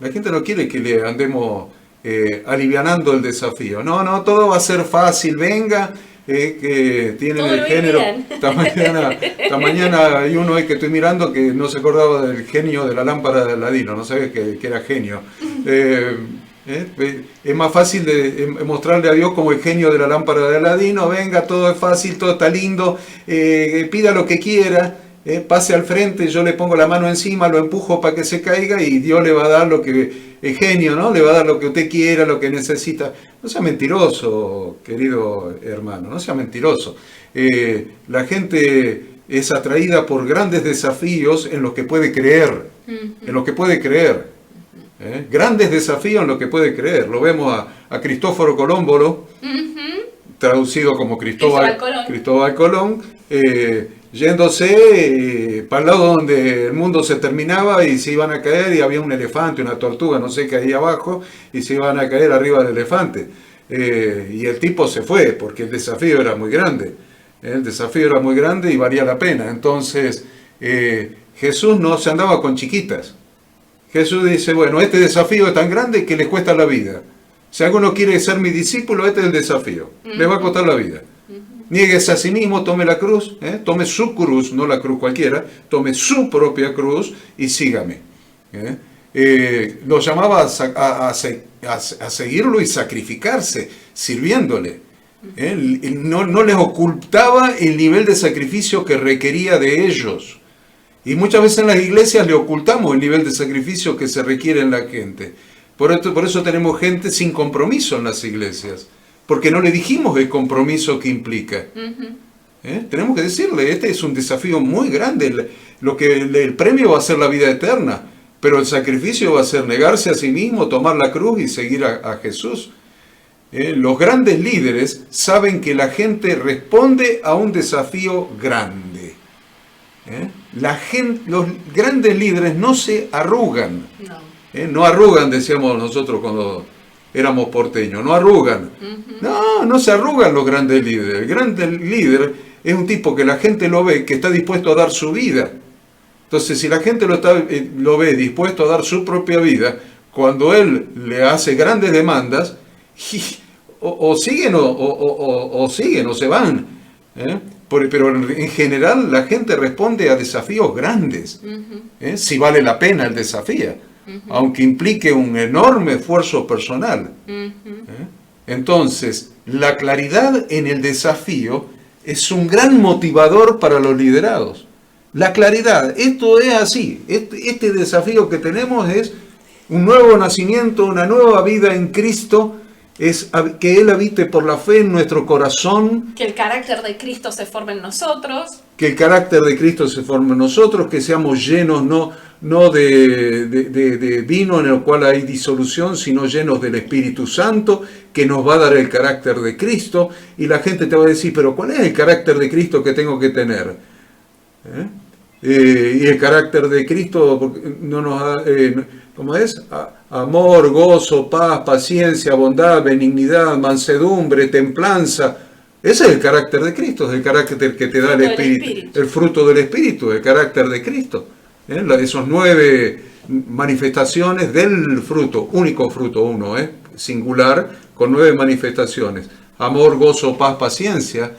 La gente no quiere que le andemos alivianando el desafío. No, todo va a ser fácil, venga. Que tienen el género. Esta mañana hay uno que estoy mirando que no se acordaba del genio de la lámpara de Aladino, no sabía que era genio. Es más fácil de mostrarle a Dios como el genio de la lámpara de Aladino. Venga, todo es fácil, todo está lindo, pida lo que quiera, pase al frente, yo le pongo la mano encima, lo empujo para que se caiga y Dios le va a dar lo que es genio, ¿no? Le va a dar lo que usted quiera, lo que necesita. No sea mentiroso, querido hermano, no sea mentiroso. La gente es atraída por grandes desafíos en los que puede creer, en los que puede creer. Grandes desafíos en los que puede creer. Lo vemos a Cristóforo Colombo, traducido como Cristóbal Colón, yéndose para el lado donde el mundo se terminaba y se iban a caer y había un elefante, una tortuga, no sé qué ahí abajo, y se iban a caer arriba del elefante. Y el tipo se fue porque el desafío era muy grande. El desafío era muy grande y valía la pena. Entonces, Jesús no se andaba con chiquitas. Jesús dice, bueno, este desafío es tan grande que les cuesta la vida. Si alguno quiere ser mi discípulo, este es el desafío. Les va a costar la vida. Niéguese a sí mismo, tome la cruz, tome su cruz, no la cruz cualquiera, tome su propia cruz y sígame. Lo llamaba a seguirlo y sacrificarse, sirviéndole. No les ocultaba el nivel de sacrificio que requería de ellos. Y muchas veces en las iglesias le ocultamos el nivel de sacrificio que se requiere en la gente. Por eso tenemos gente sin compromiso en las iglesias. Porque no le dijimos el compromiso que implica. Tenemos que decirle, este es un desafío muy grande. el premio va a ser la vida eterna, pero el sacrificio va a ser negarse a sí mismo, tomar la cruz y seguir a Jesús. Los grandes líderes saben que la gente responde a un desafío grande. Los grandes líderes no se arrugan. No arrugan, decíamos nosotros cuando éramos porteños, no arrugan. No se arrugan los grandes líderes. El grande líder es un tipo que la gente lo ve, que está dispuesto a dar su vida. Entonces, si la gente lo ve dispuesto a dar su propia vida, cuando él le hace grandes demandas, o siguen o se van. Pero en general la gente responde a desafíos grandes, si vale la pena el desafío, aunque implique un enorme esfuerzo personal. Entonces, la claridad en el desafío es un gran motivador para los liderados. La claridad, esto es así, este desafío que tenemos es un nuevo nacimiento, una nueva vida en Cristo, es que Él habite por la fe en nuestro corazón. Que el carácter de Cristo se forme en nosotros. Que el carácter de Cristo se forme en nosotros, que seamos llenos no de vino en el cual hay disolución, sino llenos del Espíritu Santo, que nos va a dar el carácter de Cristo. Y la gente te va a decir, pero ¿cuál es el carácter de Cristo que tengo que tener? Y el carácter de Cristo no nos da, ¿cómo es? Amor, gozo, paz, paciencia, bondad, benignidad, mansedumbre, templanza. Ese es el carácter de Cristo, es el carácter que te da el Espíritu, el fruto del Espíritu, el carácter de Cristo. Esos 9 manifestaciones del fruto, único fruto, uno, singular, con 9 manifestaciones. Amor, gozo, paz, paciencia,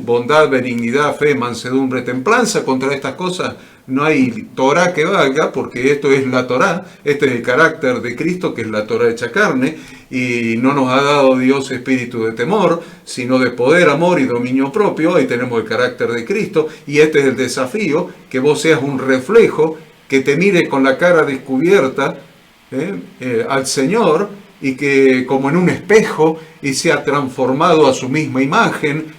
bondad, benignidad, fe, mansedumbre, templanza. Contra estas cosas no hay Torah que valga, porque esto es la Torah, este es el carácter de Cristo, que es la Torah hecha carne, y no nos ha dado Dios espíritu de temor, sino de poder, amor y dominio propio. Ahí tenemos el carácter de Cristo, y este es el desafío, que vos seas un reflejo, que te mire con la cara descubierta al Señor, y que como en un espejo, y sea transformado a su misma imagen,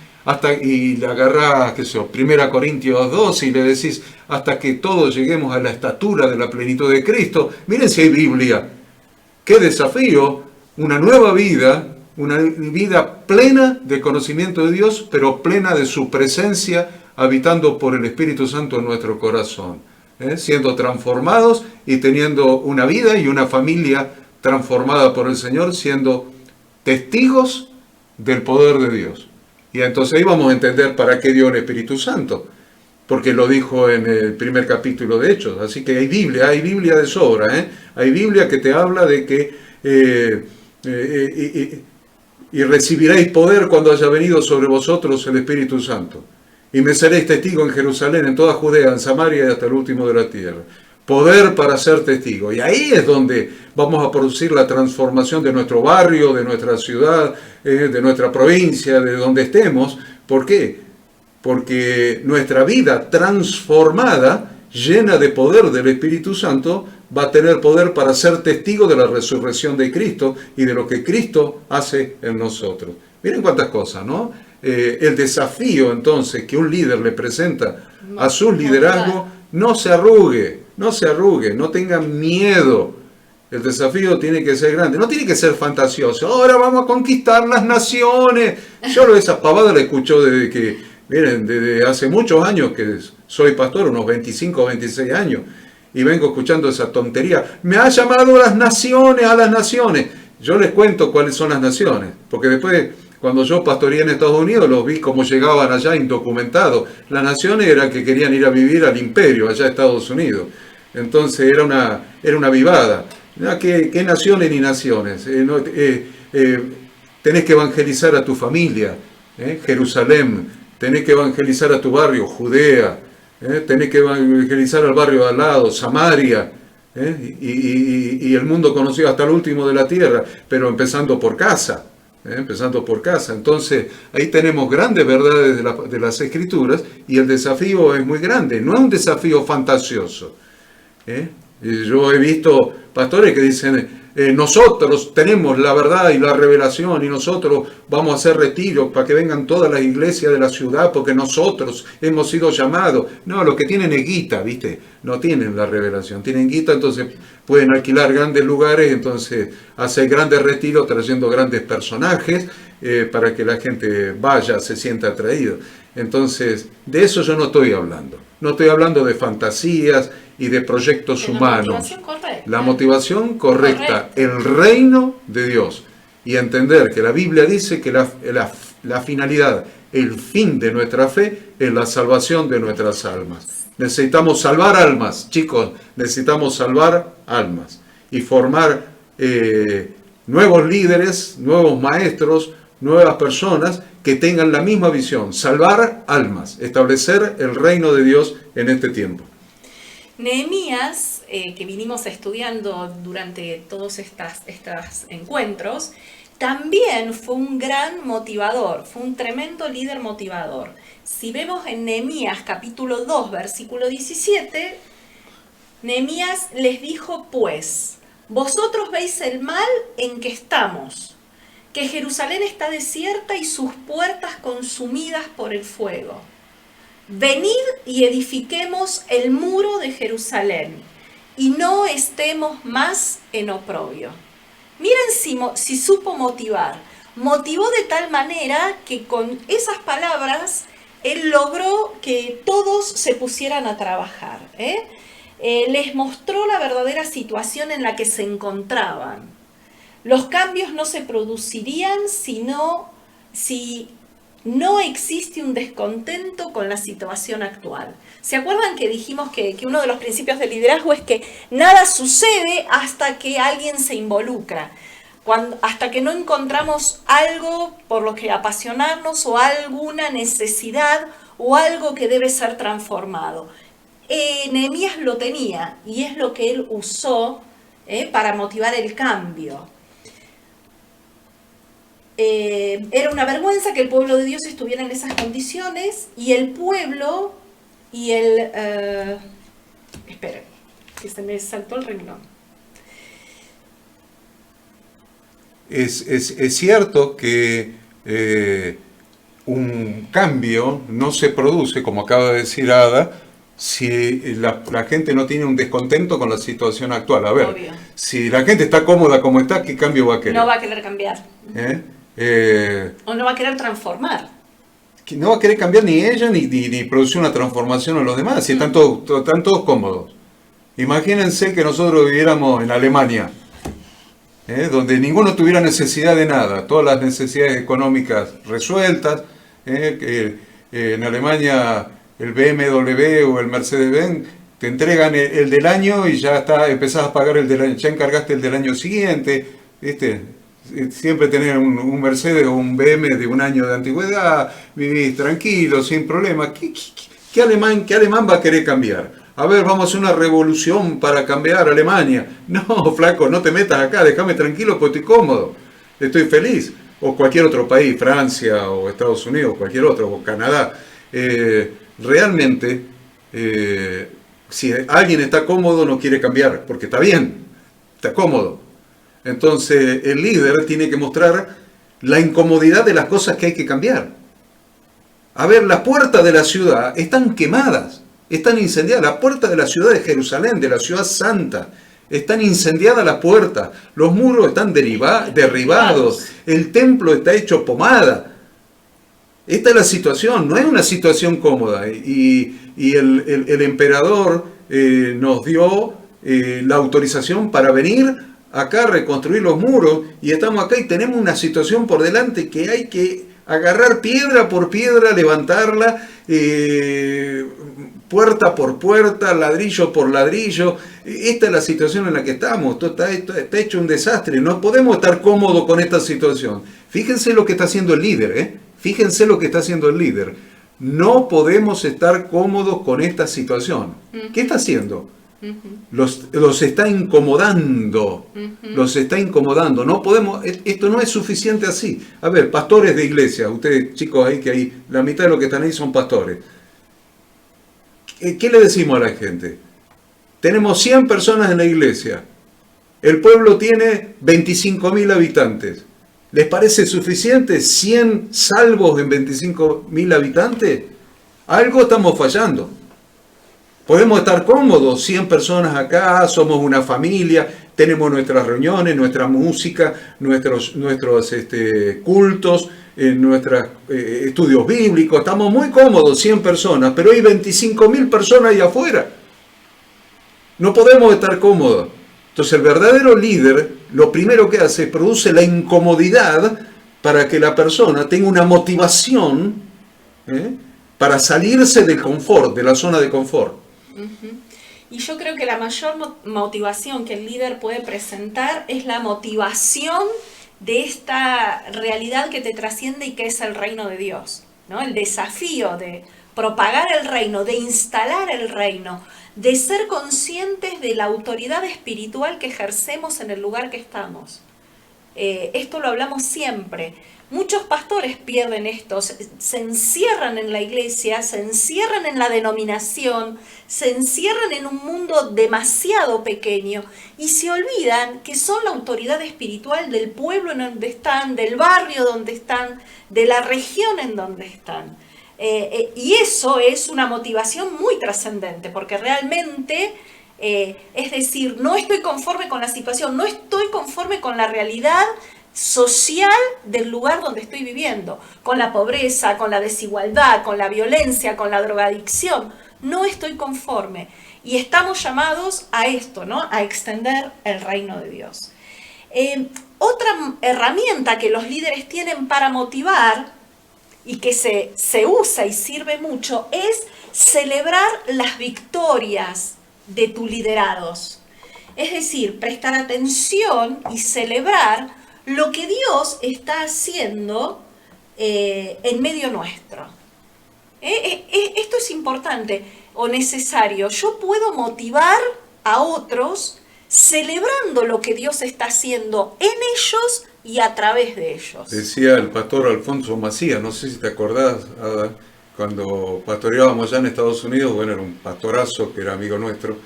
y le agarrás, 1 Corintios 2, y le decís, hasta que todos lleguemos a la estatura de la plenitud de Cristo. Miren si hay Biblia. ¡Qué desafío! Una nueva vida, una vida plena de conocimiento de Dios, pero plena de su presencia, habitando por el Espíritu Santo en nuestro corazón. Siendo transformados y teniendo una vida y una familia transformada por el Señor, siendo testigos del poder de Dios. Y entonces ahí vamos a entender para qué dio el Espíritu Santo, porque lo dijo en el primer capítulo de Hechos. Así que hay Biblia de sobra. Hay Biblia que te habla de que y recibiréis poder cuando haya venido sobre vosotros el Espíritu Santo. Y me seréis testigo en Jerusalén, en toda Judea, en Samaria y hasta el último de la tierra. Poder para ser testigo. Y ahí es donde vamos a producir la transformación de nuestro barrio, de nuestra ciudad, de nuestra provincia, de donde estemos. ¿Por qué? Porque nuestra vida transformada, llena de poder del Espíritu Santo, va a tener poder para ser testigo de la resurrección de Cristo y de lo que Cristo hace en nosotros. Miren cuántas cosas, ¿no? El desafío entonces que un líder le presenta a su liderazgo, no se arrugue, no tengan miedo. El desafío tiene que ser grande, no tiene que ser fantasioso. Ahora vamos a conquistar las naciones. Yo esas pavadas las escucho desde hace muchos años que soy pastor, unos 25 o 26 años, y vengo escuchando esa tontería. Me ha llamado a las naciones. Yo les cuento cuáles son las naciones, porque después, cuando yo pastoreé en Estados Unidos, los vi cómo llegaban allá indocumentados. Las naciones eran que querían ir a vivir al imperio, allá a Estados Unidos. Entonces era una vivada. ¿Qué naciones ni naciones? Tenés que evangelizar a tu familia, Jerusalén. Tenés que evangelizar a tu barrio, Judea. Tenés que evangelizar al barrio de al lado, Samaria. Y el mundo conocido hasta el último de la tierra, pero empezando por casa. Entonces ahí tenemos grandes verdades de las Escrituras, y el desafío es muy grande, no es un desafío fantasioso. Yo he visto pastores que dicen, nosotros tenemos la verdad y la revelación y nosotros vamos a hacer retiros para que vengan todas las iglesias de la ciudad porque nosotros hemos sido llamados. No, los que tienen es guita, ¿viste? No tienen la revelación, tienen guita, entonces pueden alquilar grandes lugares, entonces hacer grandes retiros trayendo grandes personajes para que la gente vaya, se sienta atraído. Entonces, de eso yo no estoy hablando. No estoy hablando de fantasías y de proyectos humanos. La motivación correcta, el reino de Dios. Y entender que la Biblia dice que la finalidad, el fin de nuestra fe es la salvación de nuestras almas. Necesitamos salvar almas, chicos, necesitamos salvar almas. Y formar nuevos líderes, nuevos maestros, nuevas personas que tengan la misma visión, salvar almas, establecer el reino de Dios en este tiempo. Nehemías, que vinimos estudiando durante todos estos encuentros, también fue un gran motivador, fue un tremendo líder motivador. Si vemos en Nehemías capítulo 2, versículo 17, Nehemías les dijo pues, vosotros veis el mal en que estamos, que Jerusalén está desierta y sus puertas consumidas por el fuego. Venid y edifiquemos el muro de Jerusalén, y no estemos más en oprobio. Miren si supo motivar. Motivó de tal manera que con esas palabras él logró que todos se pusieran a trabajar. Les mostró la verdadera situación en la que se encontraban. Los cambios no se producirían si no existe un descontento con la situación actual. ¿Se acuerdan que dijimos que uno de los principios del liderazgo es que nada sucede hasta que alguien se involucra? Hasta que no encontramos algo por lo que apasionarnos o alguna necesidad o algo que debe ser transformado. Nehemías lo tenía y es lo que él usó para motivar el cambio. Era una vergüenza que el pueblo de Dios estuviera en esas condiciones y el pueblo y esperen, que se me saltó el renglón. Es cierto que un cambio no se produce, como acaba de decir Ada, si la gente no tiene un descontento con la situación actual. A ver, obvio. Si la gente está cómoda como está, ¿qué cambio va a querer? No va a querer cambiar. O no va a querer transformar. No va a querer cambiar ni ella ni producir una transformación en los demás, si están todos cómodos. Imagínense que nosotros viviéramos en Alemania, donde ninguno tuviera necesidad de nada, todas las necesidades económicas resueltas. En Alemania el BMW o el Mercedes-Benz te entregan el del año y ya empezás a pagar el del año, ya encargaste el del año siguiente, siempre tener un Mercedes o un BMW de un año de antigüedad, vivís tranquilo, sin problema. ¿Qué alemán va a querer cambiar? A ver, vamos a hacer una revolución para cambiar Alemania. No, flaco, no te metas acá, déjame tranquilo porque estoy cómodo, estoy feliz. O cualquier otro país, Francia o Estados Unidos, cualquier otro, o Canadá. Realmente, si alguien está cómodo no quiere cambiar, porque está bien, está cómodo. Entonces el líder tiene que mostrar la incomodidad de las cosas que hay que cambiar. A ver, las puertas de la ciudad están quemadas, están incendiadas. La puerta de la ciudad de Jerusalén, de la ciudad santa, están incendiadas las puertas. Los muros están derribados. El templo está hecho pomada. Esta es la situación, no es una situación cómoda. Y el emperador nos dio la autorización para venir acá a reconstruir los muros, y estamos acá y tenemos una situación por delante que hay que agarrar piedra por piedra, levantarla, puerta por puerta, ladrillo por ladrillo. Esta es la situación en la que estamos. Está hecho un desastre. No podemos estar cómodos con esta situación. Fíjense lo que está haciendo el líder, Fíjense lo que está haciendo el líder. No podemos estar cómodos con esta situación. ¿Qué está haciendo? Los está incomodando, los está incomodando. No podemos, esto no es suficiente así. A ver, pastores de iglesia, ustedes chicos ahí que hay, la mitad de los que están ahí son pastores. ¿Qué le decimos a la gente? Tenemos 100 personas en la iglesia. El pueblo tiene 25.000 habitantes. ¿Les parece suficiente 100 salvos en 25.000 habitantes? Algo estamos fallando. Podemos estar cómodos, 100 personas acá, somos una familia, tenemos nuestras reuniones, nuestra música, nuestros cultos, nuestros estudios bíblicos. Estamos muy cómodos, 100 personas, pero hay 25.000 personas ahí afuera. No podemos estar cómodos. Entonces el verdadero líder, lo primero que hace es produce la incomodidad para que la persona tenga una motivación para salirse del confort, de la zona de confort. Y yo creo que la mayor motivación que el líder puede presentar es la motivación de esta realidad que te trasciende y que es el reino de Dios, ¿no? El desafío de propagar el reino, de instalar el reino, de ser conscientes de la autoridad espiritual que ejercemos en el lugar que estamos. Esto lo hablamos siempre. Muchos pastores pierden esto, se encierran en la iglesia, se encierran en la denominación, se encierran en un mundo demasiado pequeño y se olvidan que son la autoridad espiritual del pueblo en donde están, del barrio donde están, de la región en donde están. Y eso es una motivación muy trascendente, porque realmente, es decir, no estoy conforme con la situación, no estoy conforme con la realidad social del lugar donde estoy viviendo, con la pobreza, con la desigualdad, con la violencia, con la drogadicción. No estoy conforme. Y estamos llamados a esto, ¿no? A extender el reino de Dios. Otra herramienta que los líderes tienen para motivar y que se usa y sirve mucho es celebrar las victorias de tus liderados. Es decir, prestar atención y celebrar lo que Dios está haciendo en medio nuestro. Esto es importante o necesario. Yo puedo motivar a otros celebrando lo que Dios está haciendo en ellos y a través de ellos. Decía el pastor Alfonso Macías, no sé si te acordás, Ada, cuando pastoreábamos allá en Estados Unidos, bueno, era un pastorazo que era amigo nuestro,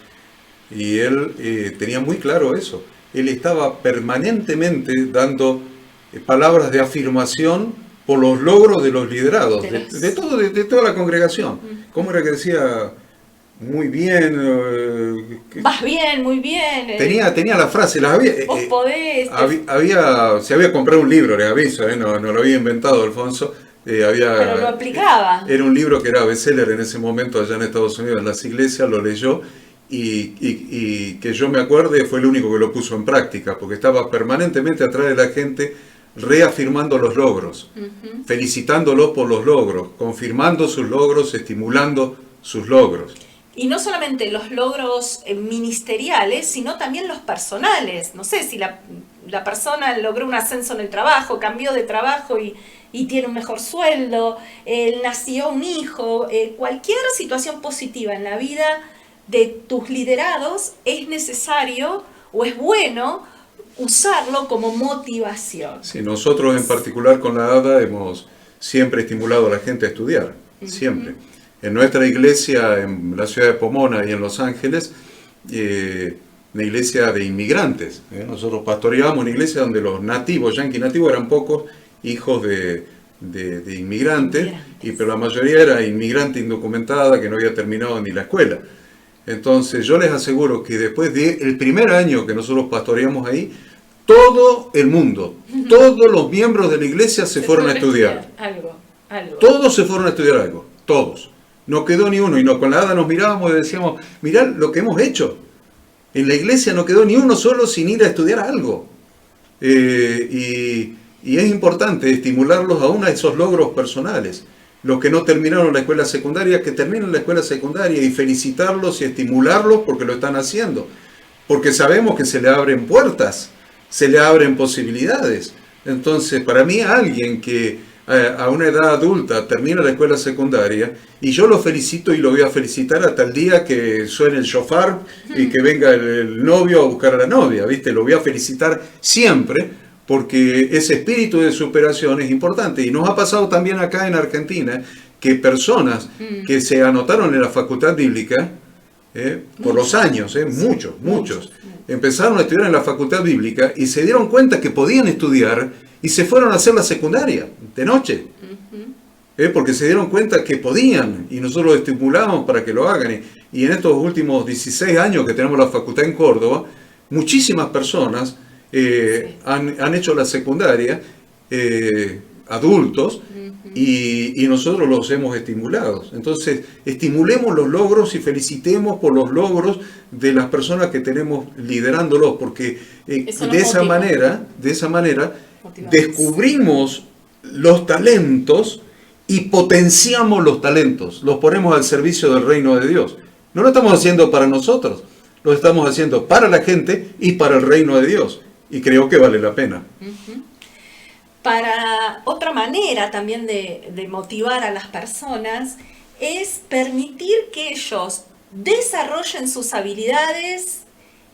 y él tenía muy claro eso. Él estaba permanentemente dando palabras de afirmación por los logros de los liderados, de toda la congregación. ¿Cómo era que decía? Muy bien. Vas bien, muy bien. Tenía la frase, las había. Vos podés. Se había comprado un libro, les aviso, no lo había inventado Alfonso. Pero lo aplicaba. Era un libro que era bestseller en ese momento allá en Estados Unidos, en las iglesias, lo leyó. Y que yo me acuerde fue el único que lo puso en práctica, porque estaba permanentemente atrás de la gente reafirmando los logros, felicitándolos por los logros, confirmando sus logros, estimulando sus logros. Y no solamente los logros ministeriales, sino también los personales. No sé si la persona logró un ascenso en el trabajo, cambió de trabajo y tiene un mejor sueldo, nació un hijo, cualquier situación positiva en la vida de tus liderados es necesario o es bueno usarlo como motivación. Sí, nosotros en particular con la ADA hemos siempre estimulado a la gente a estudiar, siempre. En nuestra iglesia en la ciudad de Pomona y en Los Ángeles, una iglesia de inmigrantes. Nosotros pastoreábamos una iglesia donde los nativos, yanquis nativos, eran pocos hijos de inmigrantes, pero la mayoría era inmigrante indocumentada que no había terminado ni la escuela. Entonces yo les aseguro que después del primer año que nosotros pastoreamos ahí, todo el mundo, todos los miembros de la iglesia se fueron a estudiar. Algo. Todos se fueron a estudiar algo, todos. No quedó ni uno, y con la ADA nos mirábamos y decíamos, mirá lo que hemos hecho. En la iglesia no quedó ni uno solo sin ir a estudiar algo. Y es importante estimularlos aún a esos logros personales. Los que no terminaron la escuela secundaria, que terminen la escuela secundaria y felicitarlos y estimularlos porque lo están haciendo. Porque sabemos que se le abren puertas, se le abren posibilidades. Entonces, para mí, alguien que a una edad adulta termina la escuela secundaria, y yo lo felicito y lo voy a felicitar hasta el día que suene el shofar y que venga el novio a buscar a la novia, ¿viste? Lo voy a felicitar siempre, porque ese espíritu de superación es importante. Y nos ha pasado también acá en Argentina que personas que se anotaron en la facultad bíblica por los años, muchos. Empezaron a estudiar en la facultad bíblica y se dieron cuenta que podían estudiar y se fueron a hacer la secundaria de noche. Porque se dieron cuenta que podían y nosotros los estimulamos para que lo hagan. Y en estos últimos 16 años que tenemos la facultad en Córdoba, muchísimas personas han hecho la secundaria, adultos, y nosotros los hemos estimulado. Entonces, estimulemos los logros y felicitemos por los logros de las personas que tenemos liderándolos, porque de esa manera descubrimos los talentos y potenciamos los talentos, los ponemos al servicio del reino de Dios. No lo estamos haciendo para nosotros, lo estamos haciendo para la gente y para el reino de Dios. Y creo que vale la pena. Para otra manera también de motivar a las personas es permitir que ellos desarrollen sus habilidades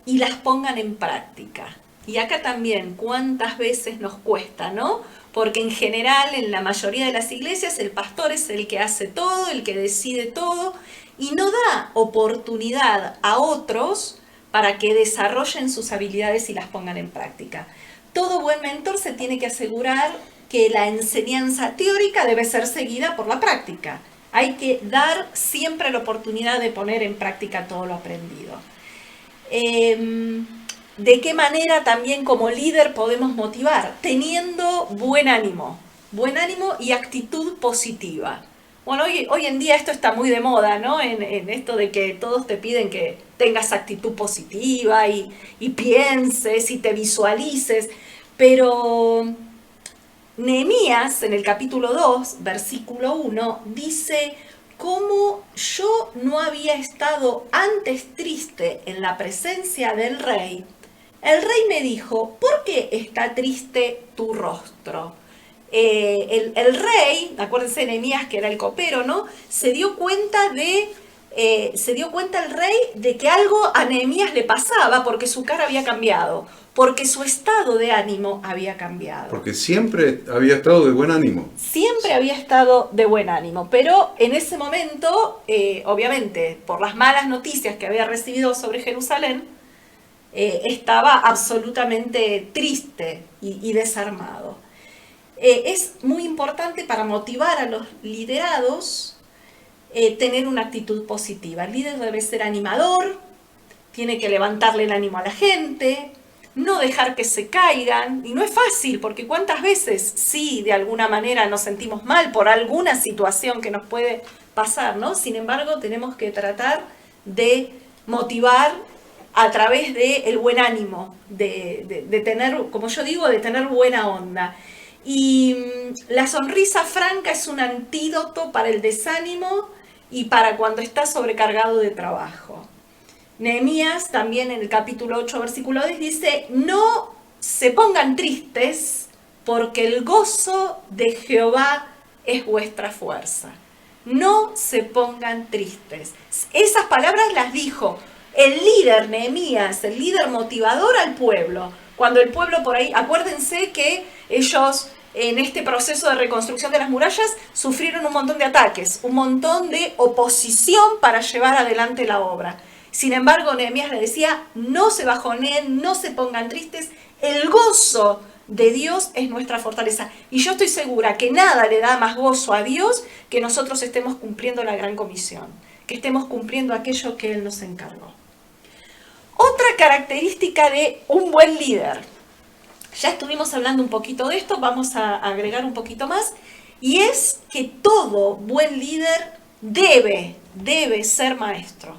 y las pongan en práctica. Y acá también, ¿cuántas veces nos cuesta, no? Porque en general, en la mayoría de las iglesias, el pastor es el que hace todo, el que decide todo, y no da oportunidad a otros para que desarrollen sus habilidades y las pongan en práctica. Todo buen mentor se tiene que asegurar que la enseñanza teórica debe ser seguida por la práctica. Hay que dar siempre la oportunidad de poner en práctica todo lo aprendido. ¿De qué manera también como líder podemos motivar? Teniendo buen ánimo y actitud positiva. Bueno, hoy en día esto está muy de moda, ¿no? En esto de que todos te piden que tengas actitud positiva y pienses y te visualices. Pero Nehemías, en el capítulo 2, versículo 1, dice: «Como yo no había estado antes triste en la presencia del rey, el rey me dijo, ¿por qué está triste tu rostro?». El rey, acuérdense de Nehemías, que era el copero, ¿no? Se dio cuenta el rey de que algo a Nehemías le pasaba porque su cara había cambiado, porque su estado de ánimo había cambiado. Porque siempre había estado de buen ánimo. Siempre había estado de buen ánimo, pero en ese momento, obviamente, por las malas noticias que había recibido sobre Jerusalén, estaba absolutamente triste y desarmado. Es muy importante para motivar a los liderados tener una actitud positiva. El líder debe ser animador, tiene que levantarle el ánimo a la gente, no dejar que se caigan. Y no es fácil, porque cuántas veces sí, de alguna manera nos sentimos mal por alguna situación que nos puede pasar, ¿no? Sin embargo, tenemos que tratar de motivar a través del buen ánimo, de tener, como yo digo, de tener buena onda. Y la sonrisa franca es un antídoto para el desánimo y para cuando estás sobrecargado de trabajo. Nehemías también en el capítulo 8, versículo 10 dice: «No se pongan tristes, porque el gozo de Jehová es vuestra fuerza». No se pongan tristes. Esas palabras las dijo el líder Nehemías, el líder motivador al pueblo. Cuando el pueblo por ahí, acuérdense que ellos en este proceso de reconstrucción de las murallas sufrieron un montón de ataques, un montón de oposición para llevar adelante la obra. Sin embargo, Nehemías le decía: no se bajoneen, no se pongan tristes, el gozo de Dios es nuestra fortaleza. Y yo estoy segura que nada le da más gozo a Dios que nosotros estemos cumpliendo la gran comisión, que estemos cumpliendo aquello que Él nos encargó. Otra característica de un buen líder. Ya estuvimos hablando un poquito de esto, vamos a agregar un poquito más, y es que todo buen líder debe ser maestro.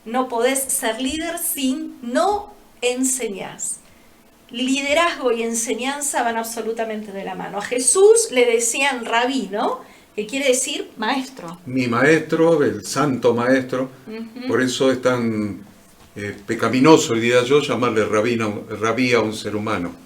No podés ser líder si no enseñás. Liderazgo y enseñanza van absolutamente de la mano. A Jesús le decían rabí, ¿no? Que quiere decir maestro. Mi maestro, el santo maestro, por eso es tan pecaminoso, diría yo, llamarle rabí a un ser humano.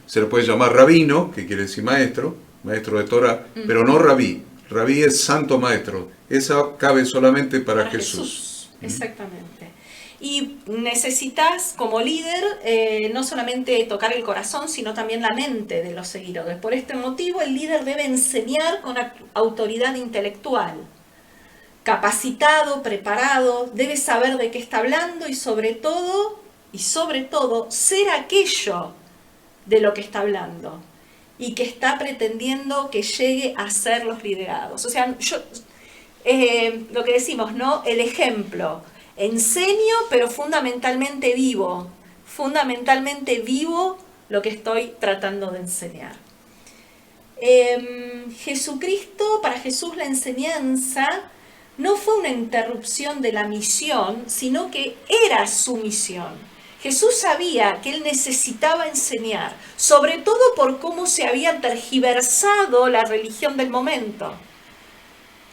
Se le puede llamar rabino, que quiere decir maestro de Torah, pero no rabí. Rabí es santo maestro. Esa cabe solamente para Jesús. Exactamente. Y necesitas como líder no solamente tocar el corazón, sino también la mente de los seguidores. Por este motivo el líder debe enseñar con autoridad intelectual. capacitado, preparado, debe saber de qué está hablando y sobre todo, ser aquello de lo que está hablando y que está pretendiendo que llegue a ser los liderados. O sea, lo que decimos, ¿no? El ejemplo. Enseño, pero fundamentalmente vivo lo que estoy tratando de enseñar. Jesucristo, para Jesús la enseñanza no fue una interrupción de la misión, sino que era su misión. Jesús sabía que él necesitaba enseñar, sobre todo por cómo se había tergiversado la religión del momento.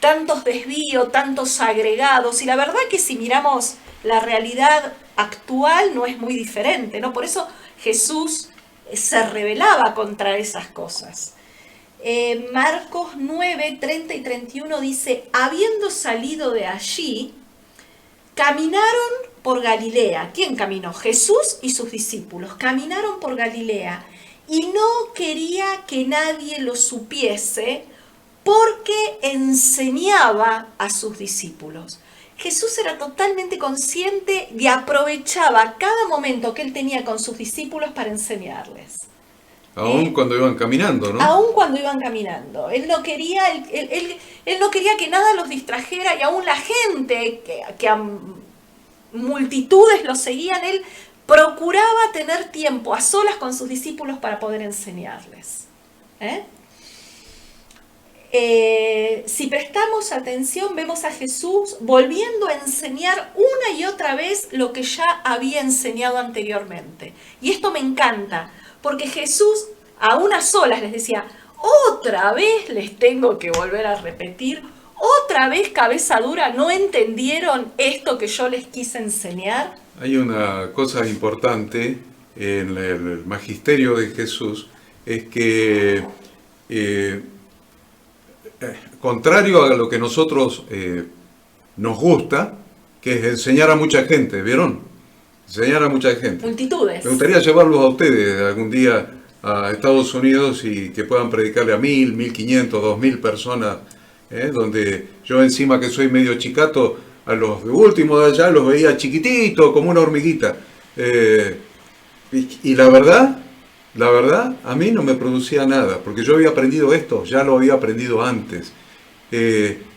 Tantos desvíos, tantos agregados, y la verdad que si miramos la realidad actual no es muy diferente, ¿no? Por eso Jesús se rebelaba contra esas cosas. Marcos 9, 30 y 31 dice, habiendo salido de allí, caminaron por Galilea. ¿Quién caminó? Jesús y sus discípulos. Caminaron por Galilea y no quería que nadie lo supiese porque enseñaba a sus discípulos. Jesús era totalmente consciente y aprovechaba cada momento que él tenía con sus discípulos para enseñarles. Aún cuando iban caminando, ¿no? Aún cuando iban caminando. Él no quería que nada los distrajera, y aún la gente que a multitudes lo seguían, él procuraba tener tiempo a solas con sus discípulos para poder enseñarles. Si prestamos atención, vemos a Jesús volviendo a enseñar una y otra vez lo que ya había enseñado anteriormente. Y esto me encanta, porque Jesús a unas solas les decía, otra vez les tengo que volver a repetir, otra vez cabeza dura, ¿no entendieron esto que yo les quise enseñar? Hay una cosa importante en el magisterio de Jesús, es que contrario a lo que nosotros nos gusta, que es enseñar a mucha gente, ¿vieron? Enseñar a mucha gente. Multitudes. Me gustaría llevarlos a ustedes algún día a Estados Unidos y que puedan predicarle a 1.000, 1.500, 2.000 personas, donde yo encima que soy medio chicato, a los de último de allá los veía chiquititos, como una hormiguita. Y la verdad, a mí no me producía nada, porque yo había aprendido esto, ya lo había aprendido antes.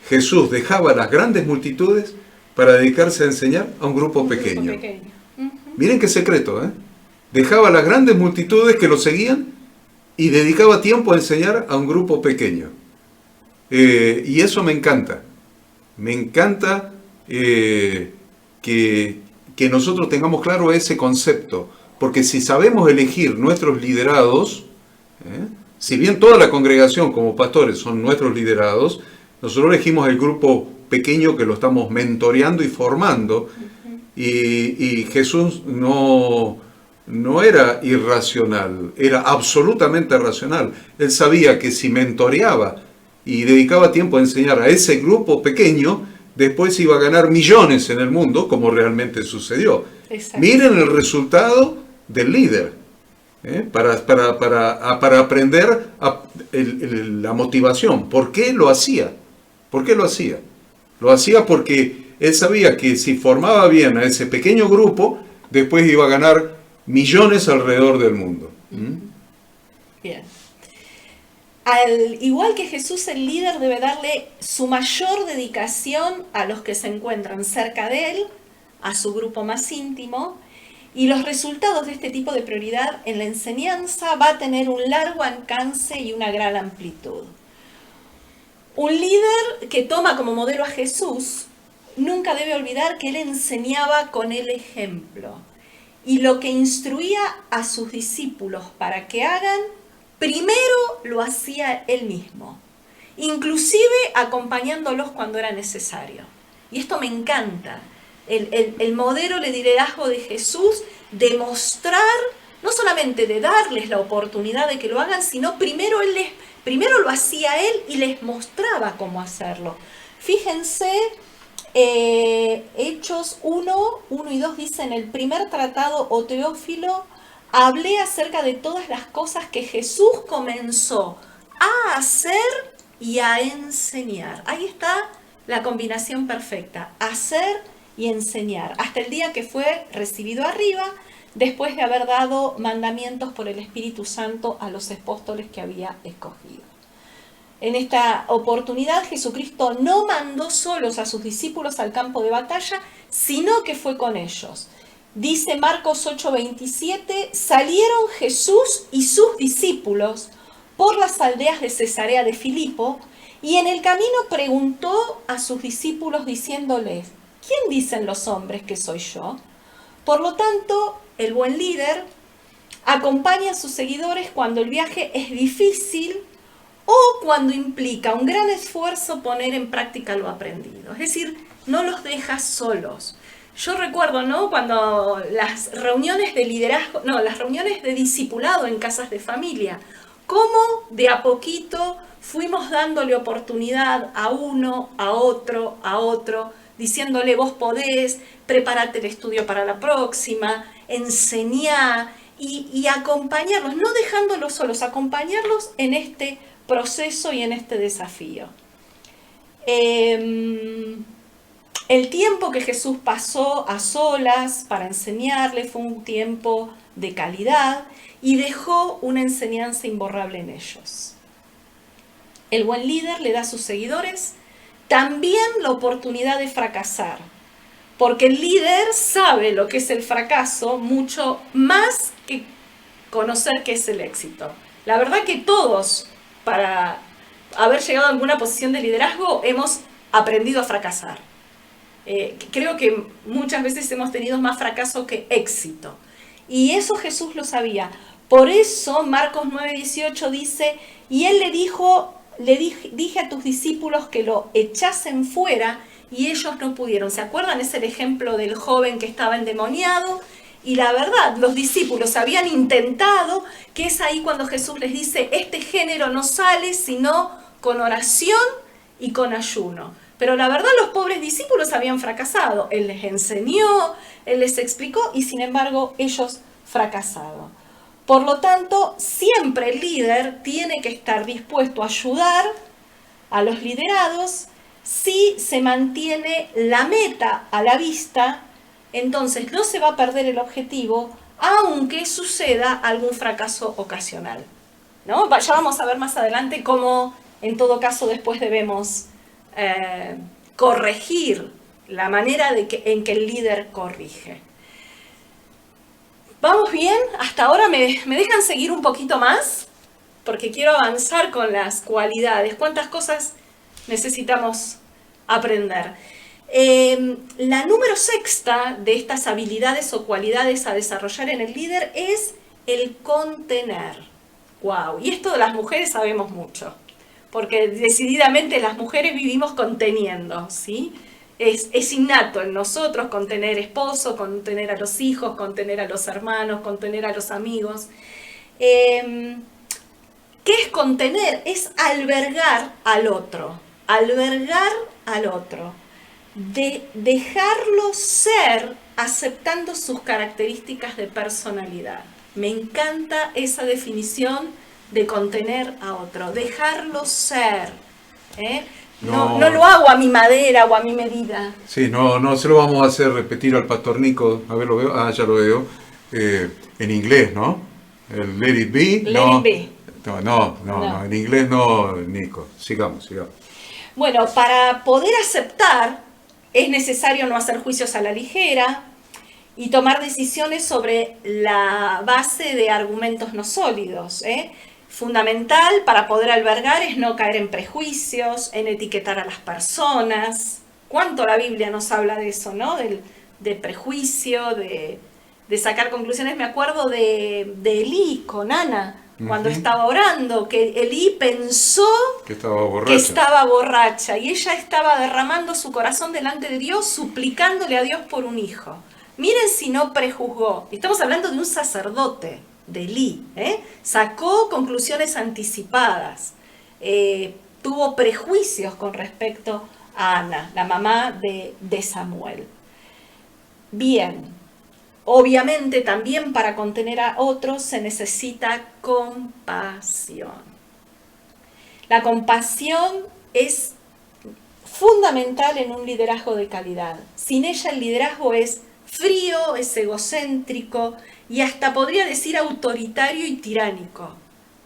Jesús dejaba las grandes multitudes para dedicarse a enseñar a un grupo pequeño. Miren qué secreto, Dejaba las grandes multitudes que lo seguían y dedicaba tiempo a enseñar a un grupo pequeño. Y eso me encanta. Me encanta que nosotros tengamos claro ese concepto. Porque si sabemos elegir nuestros liderados, si bien toda la congregación como pastores son nuestros liderados, nosotros elegimos el grupo pequeño que lo estamos mentoreando y formando. Y Jesús no era irracional, era absolutamente racional. Él sabía que si mentoreaba y dedicaba tiempo a enseñar a ese grupo pequeño, después iba a ganar millones en el mundo, como realmente sucedió. Exacto. Miren el resultado del líder, para aprender la motivación. ¿Por qué lo hacía? ¿Por qué lo hacía? Lo hacía porque él sabía que si formaba bien a ese pequeño grupo, después iba a ganar millones alrededor del mundo. Bien. Al igual que Jesús, el líder debe darle su mayor dedicación a los que se encuentran cerca de él, a su grupo más íntimo, y los resultados de este tipo de prioridad en la enseñanza va a tener un largo alcance y una gran amplitud. Un líder que toma como modelo a Jesús nunca debe olvidar que él enseñaba con el ejemplo, y lo que instruía a sus discípulos para que hagan, primero lo hacía él mismo, inclusive acompañándolos cuando era necesario. Y esto me encanta, el modelo de liderazgo de Jesús, de mostrar, no solamente de darles la oportunidad de que lo hagan, sino primero lo hacía él y les mostraba cómo hacerlo. Fíjense, Hechos 1 y 2 dicen, el primer tratado, o Teófilo, hablé acerca de todas las cosas que Jesús comenzó a hacer y a enseñar. Ahí está la combinación perfecta, hacer y enseñar, hasta el día que fue recibido arriba, después de haber dado mandamientos por el Espíritu Santo a los apóstoles que había escogido. En esta oportunidad Jesucristo no mandó solos a sus discípulos al campo de batalla, sino que fue con ellos. Dice Marcos 8:27, salieron Jesús y sus discípulos por las aldeas de Cesarea de Filipo, y en el camino preguntó a sus discípulos diciéndoles, ¿quién dicen los hombres que soy yo? Por lo tanto, el buen líder acompaña a sus seguidores cuando el viaje es difícil o cuando implica un gran esfuerzo poner en práctica lo aprendido. Es decir, no los deja solos. Yo recuerdo, ¿no?, cuando las reuniones de liderazgo, las reuniones de discipulado en casas de familia, cómo de a poquito fuimos dándole oportunidad a uno, a otro, diciéndole vos podés, prepárate el estudio para la próxima, enseñar y acompañarlos, no dejándolos solos, acompañarlos en este proceso y en este desafío. El tiempo que Jesús pasó a solas para enseñarle fue un tiempo de calidad y dejó una enseñanza imborrable en ellos. El buen líder le da a sus seguidores también la oportunidad de fracasar, porque el líder sabe lo que es el fracaso mucho más que conocer qué es el éxito. La verdad que todos, para haber llegado a alguna posición de liderazgo, hemos aprendido a fracasar. Creo que muchas veces hemos tenido más fracaso que éxito. Y eso Jesús lo sabía. Por eso Marcos 9:18 dice, y él dije a tus discípulos que lo echasen fuera y ellos no pudieron. ¿Se acuerdan? Es el ejemplo del joven que estaba endemoniado. Y la verdad, los discípulos habían intentado, que es ahí cuando Jesús les dice, este género no sale sino con oración y con ayuno. Pero la verdad, los pobres discípulos habían fracasado. Él les enseñó, Él les explicó y sin embargo ellos fracasaron. Por lo tanto, siempre el líder tiene que estar dispuesto a ayudar a los liderados si se mantiene la meta a la vista. Entonces no se va a perder el objetivo, aunque suceda algún fracaso ocasional, ¿no? Ya vamos a ver más adelante cómo, en todo caso, después debemos corregir la manera en que el líder corrige. ¿Vamos bien? Hasta ahora me dejan seguir un poquito más, porque quiero avanzar con las cualidades. ¿Cuántas cosas necesitamos aprender? La número 6 de estas habilidades o cualidades a desarrollar en el líder es el contener. ¡Wow! Y esto de las mujeres sabemos mucho, porque decididamente las mujeres vivimos conteniendo, ¿sí? Es innato en nosotros contener esposo, contener a los hijos, contener a los hermanos, contener a los amigos. ¿Qué es contener? Es albergar al otro, dejarlo ser aceptando sus características de personalidad. Me encanta esa definición de contener a otro, dejarlo ser. No lo hago a mi madera o a mi medida. Sí, no se lo vamos a hacer repetir al pastor Nico. A ver, lo veo. Ya lo veo. En inglés, ¿no? El let it be. Let it be. No, en inglés no, Nico. Sigamos. Bueno, para poder aceptar es necesario no hacer juicios a la ligera y tomar decisiones sobre la base de argumentos no sólidos. Fundamental para poder albergar es no caer en prejuicios, en etiquetar a las personas. ¿Cuánto la Biblia nos habla de eso, ¿no? De prejuicio, de sacar conclusiones. Me acuerdo de Elí con Ana, cuando estaba orando, que Elí pensó que estaba borracha y ella estaba derramando su corazón delante de Dios, suplicándole a Dios por un hijo. Miren si no prejuzgó. Estamos hablando de un sacerdote, de Elí. Sacó conclusiones anticipadas. Tuvo prejuicios con respecto a Ana, la mamá de Samuel. Bien. Obviamente también para contener a otros se necesita compasión. La compasión es fundamental en un liderazgo de calidad. Sin ella el liderazgo es frío, es egocéntrico y hasta podría decir autoritario y tiránico.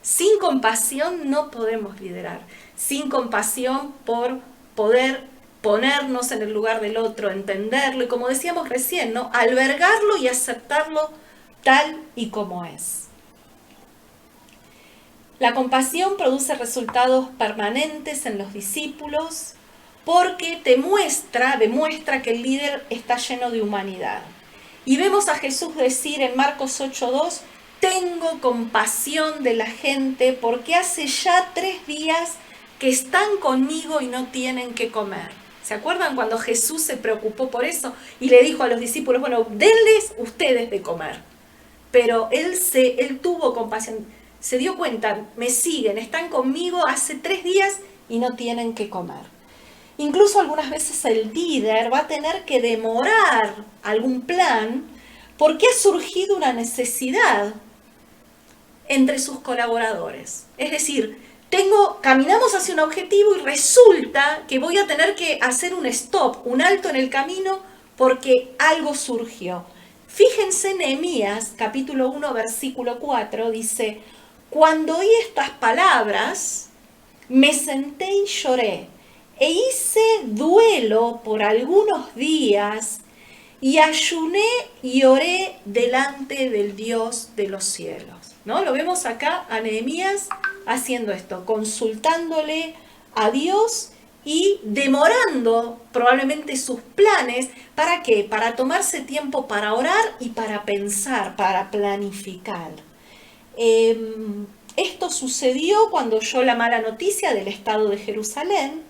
Sin compasión no podemos liderar. Sin compasión por poder ponernos en el lugar del otro, entenderlo y, como decíamos recién, ¿no?, albergarlo y aceptarlo tal y como es. La compasión produce resultados permanentes en los discípulos porque demuestra que el líder está lleno de humanidad. Y vemos a Jesús decir en Marcos 8:2, tengo compasión de la gente porque hace ya 3 días que están conmigo y no tienen que comer. ¿Se acuerdan cuando Jesús se preocupó por eso y le dijo a los discípulos, bueno, denles ustedes de comer? Pero él tuvo compasión, se dio cuenta, me siguen, están conmigo hace 3 días y no tienen que comer. Incluso algunas veces el líder va a tener que demorar algún plan porque ha surgido una necesidad entre sus colaboradores. Es decir, caminamos hacia un objetivo y resulta que voy a tener que hacer un stop, un alto en el camino porque algo surgió. Fíjense, Nehemías, capítulo 1, versículo 4, dice, cuando oí estas palabras, me senté y lloré, e hice duelo por algunos días, y ayuné y oré delante del Dios de los cielos. ¿No? Lo vemos acá a Nehemías haciendo esto, consultándole a Dios y demorando probablemente sus planes. ¿Para qué? Para tomarse tiempo para orar y para pensar, para planificar. Esto sucedió cuando oyó la mala noticia del estado de Jerusalén.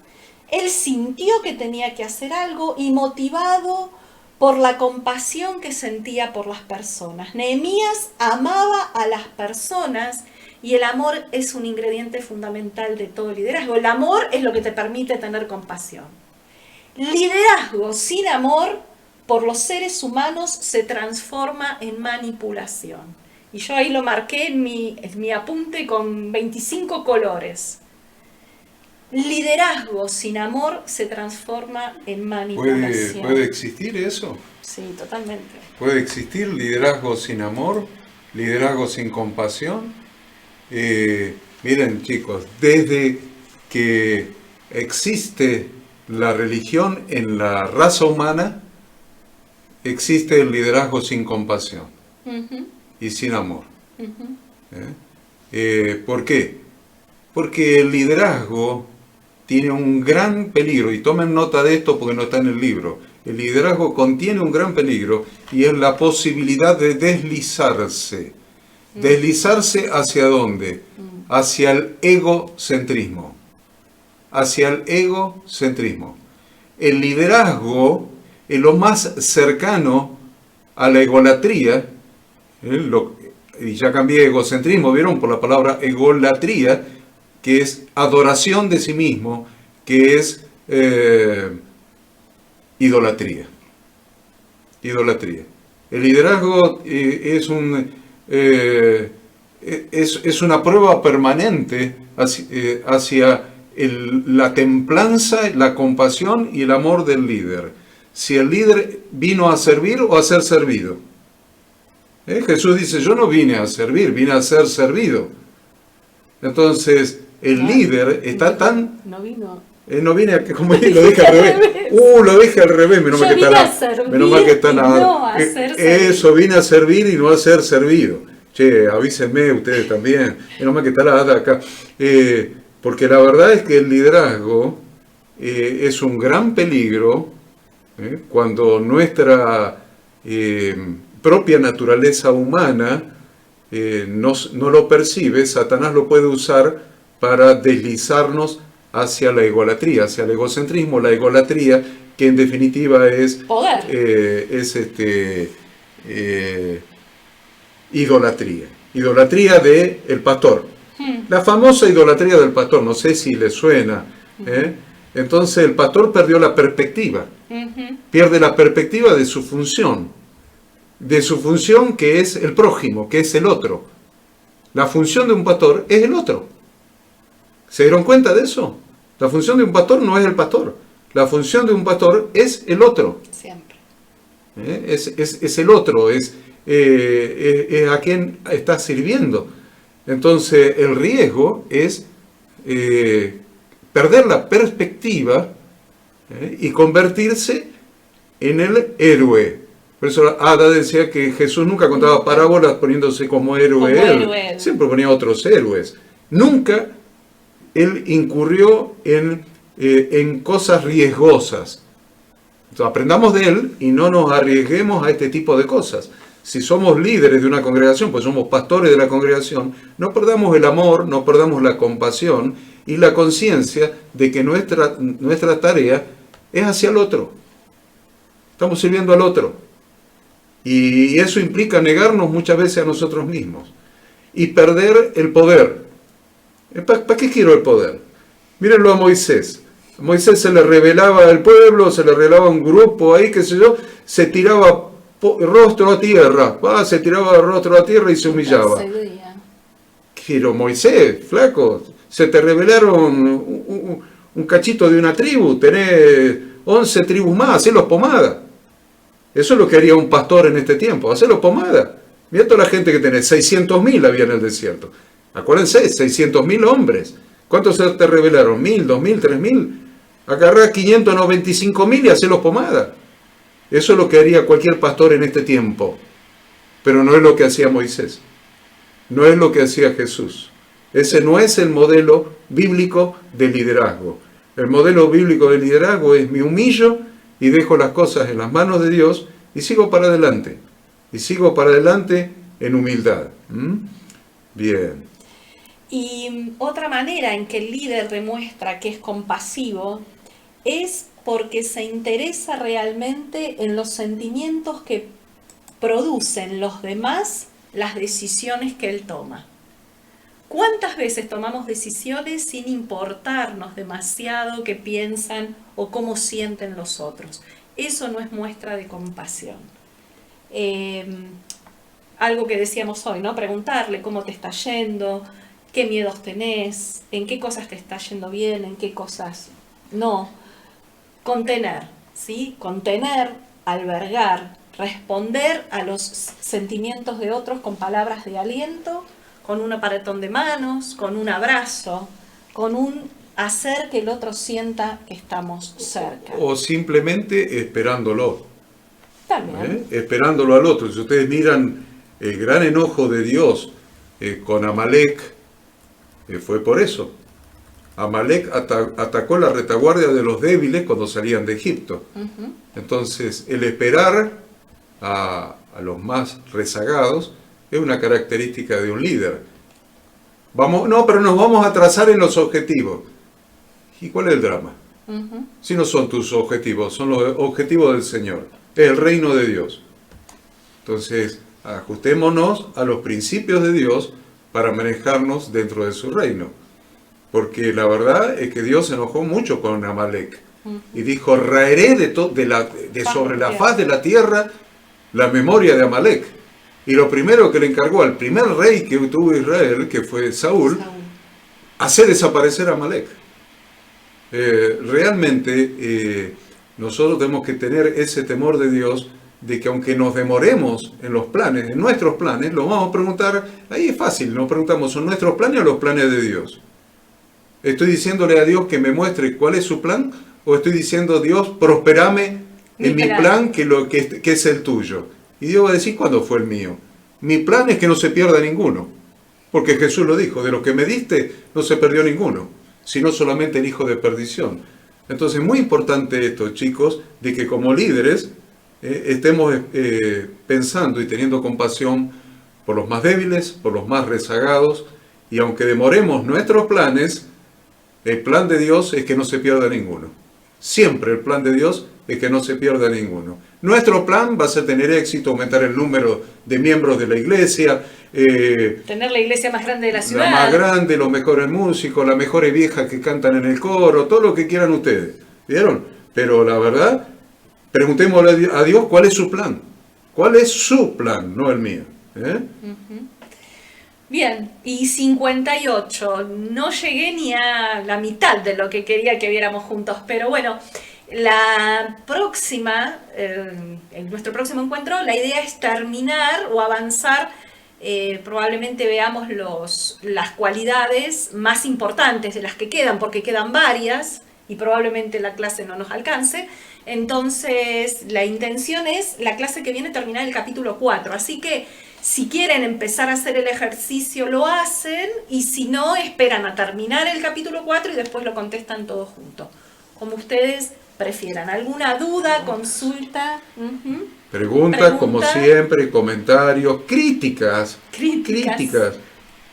Él sintió que tenía que hacer algo y motivado por la compasión que sentía por las personas. Nehemías amaba a las personas y el amor es un ingrediente fundamental de todo liderazgo. El amor es lo que te permite tener compasión. Liderazgo sin amor por los seres humanos se transforma en manipulación. Y yo ahí lo marqué en mi apunte con 25 colores. Liderazgo sin amor se transforma en manipulación. ¿Puede existir eso? Sí, totalmente. ¿Puede existir liderazgo sin amor? ¿Liderazgo sin compasión? Miren, chicos, desde que existe la religión en la raza humana, existe el liderazgo sin compasión y sin amor. ¿Por qué? Porque el liderazgo tiene un gran peligro, y tomen nota de esto porque no está en el libro. El liderazgo contiene un gran peligro y es la posibilidad de deslizarse. ¿Deslizarse hacia dónde? Hacia el egocentrismo. Hacia el egocentrismo. El liderazgo es lo más cercano a la egolatría, y ya cambié egocentrismo, ¿vieron? Por la palabra egolatría, que es adoración de sí mismo, que es idolatría. Idolatría. El liderazgo es una prueba permanente hacia la templanza, la compasión y el amor del líder. Si el líder vino a servir o a ser servido. Jesús dice, yo no vine a servir, vine a ser servido. Entonces, el líder está tan... No vino. No vine como lo dije al revés. Lo dije al revés. Menos mal que está la... Eso, vine a servir y no a ser servido. Che, avísenme ustedes también. Menos mal que está la data acá. Porque la verdad es que el liderazgo es un gran peligro cuando nuestra propia naturaleza humana no lo percibe. Satanás lo puede usar para deslizarnos hacia la egolatría, hacia el egocentrismo, la egolatría, que en definitiva es idolatría. Idolatría del pastor. La famosa idolatría del pastor, no sé si le suena. Entonces el pastor perdió la perspectiva. Pierde la perspectiva de su función. De su función, que es el prójimo, que es el otro. La función de un pastor es el otro. ¿Se dieron cuenta de eso? La función de un pastor no es el pastor. La función de un pastor es el otro. Siempre. Es el otro, es a quien está sirviendo. Entonces el riesgo es perder la perspectiva y convertirse en el héroe. Por eso Ada decía que Jesús nunca contaba parábolas poniéndose como héroe él. Siempre ponía otros héroes. Nunca él incurrió en cosas riesgosas. Entonces, aprendamos de él y no nos arriesguemos a este tipo de cosas. Si somos líderes de una congregación, pues somos pastores de la congregación, no perdamos el amor, no perdamos la compasión y la conciencia de que nuestra tarea es hacia el otro. Estamos sirviendo al otro. Y eso implica negarnos muchas veces a nosotros mismos. Y perder el poder. ¿Para qué quiero el poder? Mírenlo a Moisés. A Moisés se le revelaba al pueblo, se le revelaba un grupo ahí, qué sé yo, se tiraba rostro a tierra. Se tiraba rostro a tierra y se humillaba. Quiero Moisés, flaco, se te revelaron un cachito de una tribu, tenés 11 tribus más, hacelos pomada. Eso es lo que haría un pastor en este tiempo, hacerlo pomada. Mira toda la gente que tenés, 600.000 había en el desierto. Acuérdense, 600.000 hombres. ¿Cuántos se te revelaron? ¿1.000, 2.000, 3.000? Agarrá 595.000 y hacerlos pomada. Eso es lo que haría cualquier pastor en este tiempo. Pero no es lo que hacía Moisés. No es lo que hacía Jesús. Ese no es el modelo bíblico de liderazgo. El modelo bíblico de liderazgo es me humillo y dejo las cosas en las manos de Dios y sigo para adelante. Y sigo para adelante en humildad. Bien. Y otra manera en que el líder demuestra que es compasivo es porque se interesa realmente en los sentimientos que producen los demás las decisiones que él toma. ¿Cuántas veces tomamos decisiones sin importarnos demasiado qué piensan o cómo sienten los otros? Eso no es muestra de compasión. Algo que decíamos hoy, ¿no? Preguntarle cómo te está yendo, qué miedos tenés, en qué cosas te está yendo bien, en qué cosas no. Contener, ¿sí? Contener, albergar, responder a los sentimientos de otros con palabras de aliento, con un apretón de manos, con un abrazo, con un hacer que el otro sienta que estamos cerca. O simplemente esperándolo. También. Esperándolo al otro. Si ustedes miran el gran enojo de Dios con Amalek, fue por eso. Amalek atacó la retaguardia de los débiles cuando salían de Egipto. Entonces, el esperar a los más rezagados es una característica de un líder. Pero nos vamos a trazar en los objetivos. ¿Y cuál es el drama? Si no son tus objetivos, son los objetivos del Señor. Es el reino de Dios. Entonces, ajustémonos a los principios de Dios para manejarnos dentro de su reino. Porque la verdad es que Dios se enojó mucho con Amalek. Y dijo, raeré sobre la faz de la tierra la memoria de Amalek. Y lo primero que le encargó al primer rey que tuvo Israel, que fue Saúl, hacer desaparecer a Amalek. Realmente nosotros tenemos que tener ese temor de Dios, de que aunque nos demoremos en los planes, en nuestros planes, lo vamos a preguntar, ahí es fácil, nos preguntamos, ¿son nuestros planes o los planes de Dios? ¿Estoy diciéndole a Dios que me muestre cuál es su plan? ¿O estoy diciendo, Dios, prosperame en mi plan que es el tuyo? Y Dios va a decir, ¿cuándo fue el mío? Mi plan es que no se pierda ninguno. Porque Jesús lo dijo, de lo que me diste no se perdió ninguno, sino solamente el hijo de perdición. Entonces, muy importante esto, chicos, de que como líderes estemos pensando y teniendo compasión por los más débiles, por los más rezagados, y aunque demoremos nuestros planes, el plan de Dios es que no se pierda ninguno. Siempre el plan de Dios es que no se pierda ninguno. Nuestro plan va a ser tener éxito, aumentar el número de miembros de la iglesia. Tener la iglesia más grande de la ciudad. La más grande, los mejores músicos, las mejores viejas que cantan en el coro, todo lo que quieran ustedes. ¿Vieron? Pero la verdad, preguntémosle a Dios cuál es su plan. ¿Cuál es su plan? No el mío. Bien, y 58. No llegué ni a la mitad de lo que quería que viéramos juntos, pero bueno, La próxima, en nuestro próximo encuentro, la idea es terminar o avanzar. Probablemente veamos las cualidades más importantes de las que quedan, porque quedan varias y probablemente la clase no nos alcance. Entonces, la intención es la clase que viene terminar el capítulo 4. Así que si quieren empezar a hacer el ejercicio, lo hacen, y si no, esperan a terminar el capítulo 4 y después lo contestan todos juntos. Como ustedes prefieran. ¿Alguna duda, consulta? Preguntas, como siempre, comentarios, críticas.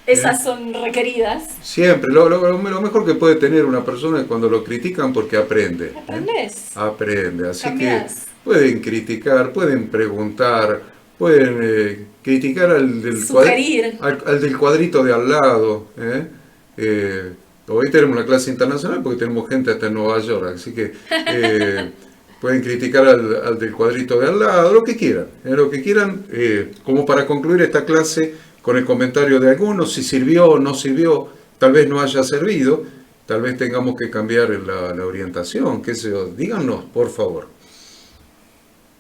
Esas son requeridas. Siempre. Lo mejor que puede tener una persona es cuando lo critican, porque aprende. ¿Aprendes? Aprende. Así Cambiás. que pueden criticar, pueden preguntar, pueden criticar al del cuadrito de al lado. Hoy tenemos una clase internacional porque tenemos gente hasta en Nueva York, así que pueden criticar al del cuadrito de al lado, lo que quieran, como para concluir esta clase con el comentario de algunos, si sirvió o no sirvió, tal vez no haya servido, tal vez tengamos que cambiar la orientación, qué sé yo, díganos, por favor.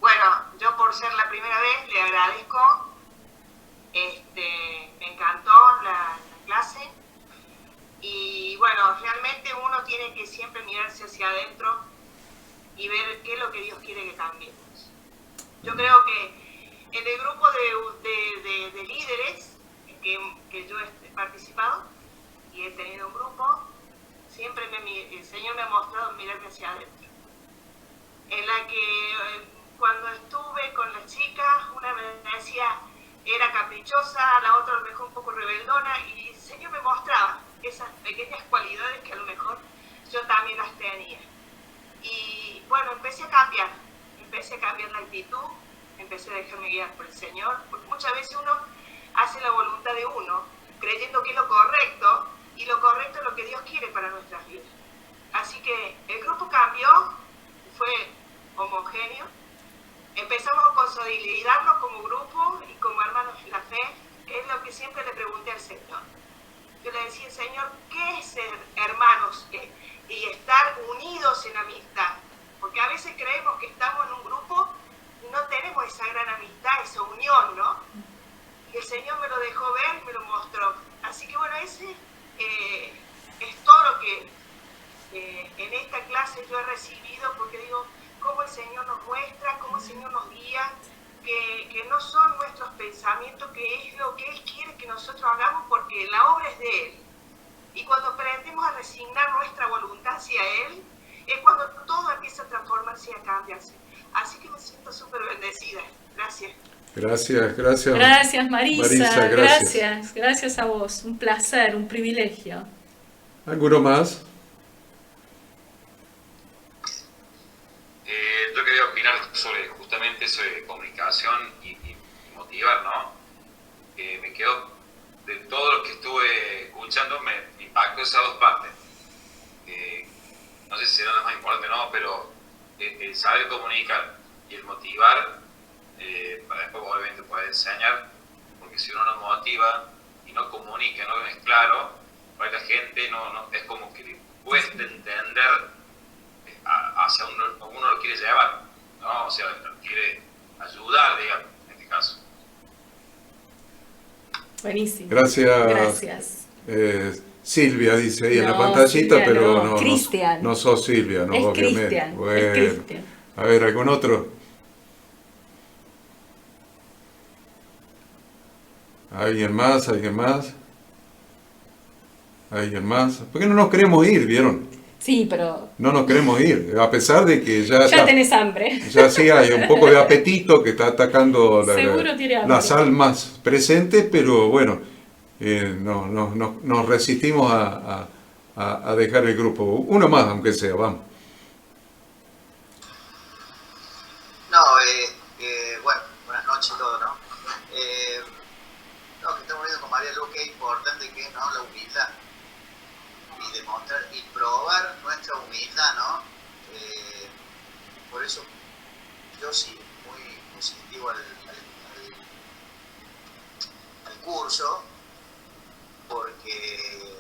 Bueno, yo por ser la primera vez le agradezco, me encantó la clase. Y bueno, realmente uno tiene que siempre mirarse hacia adentro y ver qué es lo que Dios quiere que cambiemos. Yo creo que en el grupo de líderes que yo he participado y he tenido un grupo, siempre el Señor me ha mostrado mirarme hacia adentro. En la que cuando estuve con las chicas, una me decía era caprichosa, la otra a lo mejor un poco rebeldona, y el Señor me mostraba esas pequeñas cualidades que a lo mejor yo también las tenía. Y bueno, empecé a cambiar la actitud, empecé a dejarme guiar por el Señor, porque muchas veces uno hace la voluntad de uno, creyendo que es lo correcto, y lo correcto es lo que Dios quiere para nuestras vidas. Así que el grupo cambió, fue homogéneo, empezamos a consolidarnos como grupo y como hermanos en la fe, que es lo que siempre le pregunté al Señor. Yo le decía, Señor, ¿qué es ser hermanos y estar unidos en amistad? Porque a veces creemos que estamos en un grupo y no tenemos esa gran amistad, esa unión, ¿no? Y el Señor me lo dejó ver, me lo mostró. Así que bueno, ese es todo lo que en esta clase yo he recibido, porque digo, cómo el Señor nos muestra, cómo el Señor nos guía, que no son nuestros pensamientos, que es lo que Él quiere que nosotros hagamos, porque la obra es de Él. Y cuando aprendemos a resignar nuestra voluntad hacia Él, es cuando todo empieza a transformarse y a cambiarse. Así que me siento súper bendecida. Gracias. Gracias. Gracias, Marisa. Gracias a vos. Un placer, un privilegio. ¿Alguno más? Yo quería opinar justamente sobre comunicación y motivar, ¿no? Me quedó, de todo lo que estuve escuchando, me impactó esas dos partes. No sé si serán las más importantes o no, pero el saber comunicar y el motivar, para después obviamente poder enseñar, porque si uno no motiva y no comunica, no es claro, para la gente no es como que le cuesta entender hacia uno lo quiere llevar, ¿no? O sea, lo quiere ayudar, digamos, en este caso. Buenísimo. Gracias. Silvia dice ahí en la pantallita, Silvia, pero Cristian. No sos Silvia, ¿no? Es obviamente. Cristian. Bueno, es Cristian. A ver, ¿algún otro? ¿Alguien más? ¿Por qué no nos queremos ir, vieron? Sí, pero... No nos queremos ir, a pesar de que ya tenés hambre. Ya sí hay un poco de apetito que está atacando las almas presentes, pero bueno, nos resistimos a dejar el grupo. Uno más, aunque sea, vamos. Bueno, buenas noches a todos, ¿no? Lo que estamos viendo con María Luz, que es importante que es, ¿no?, la humildad. Y demostrar y probar nuestra humildad, ¿no? Por eso yo sí, muy positivo al curso, porque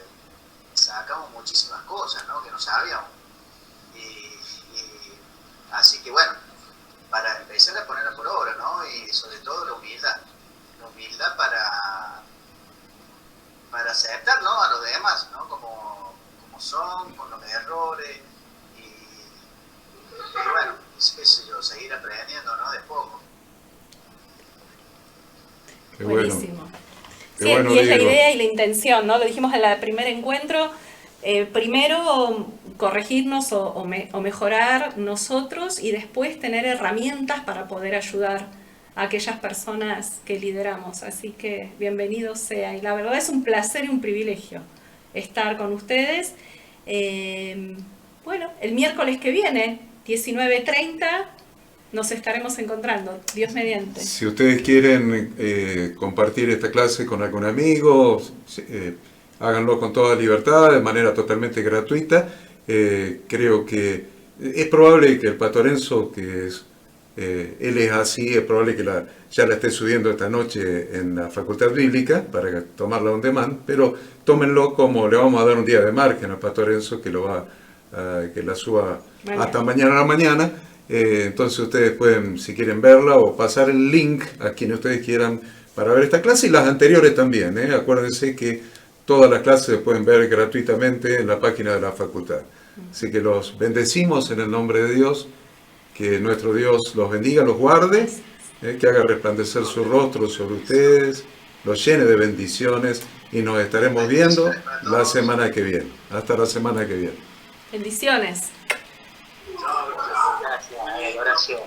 sacamos muchísimas cosas, ¿no?, que no sabíamos. Y Así que bueno, para empezar a ponerla por obra, ¿no? Y sobre todo la humildad para aceptar, ¿no? A los demás, ¿no? Como son, con los errores, y bueno, qué sé yo, seguir aprendiendo, ¿no? De poco. Qué Buenísimo. bueno. Sí, Qué bueno, y es la Diego. idea y la intención, ¿no? Lo dijimos en el primer encuentro. Primero corregirnos o mejorar nosotros y después tener herramientas para poder ayudar a aquellas personas que lideramos. Así que bienvenido sea. Y la verdad es un placer y un privilegio estar con ustedes. Bueno, el miércoles que viene, 19:30, nos estaremos encontrando, Dios mediante. Si ustedes quieren compartir esta clase con algún amigo, háganlo con toda libertad, de manera totalmente gratuita. Creo que es probable que el pastor Enzo, que él es así, es probable que ya la esté subiendo esta noche en la Facultad Bíblica para tomarla on demand, pero tómenlo como le vamos a dar un día de margen al pastor Enzo, que que la suba hasta mañana a la mañana. Entonces ustedes pueden, si quieren verla, o pasar el link a quienes ustedes quieran para ver esta clase y las anteriores también. Acuérdense que todas las clases se pueden ver gratuitamente en la página de la facultad. Así que los bendecimos en el nombre de Dios, que nuestro Dios los bendiga, los guarde, que haga resplandecer su rostro sobre ustedes, los llene de bendiciones, y nos estaremos viendo la semana que viene. Hasta la semana que viene. Bendiciones. Gracias.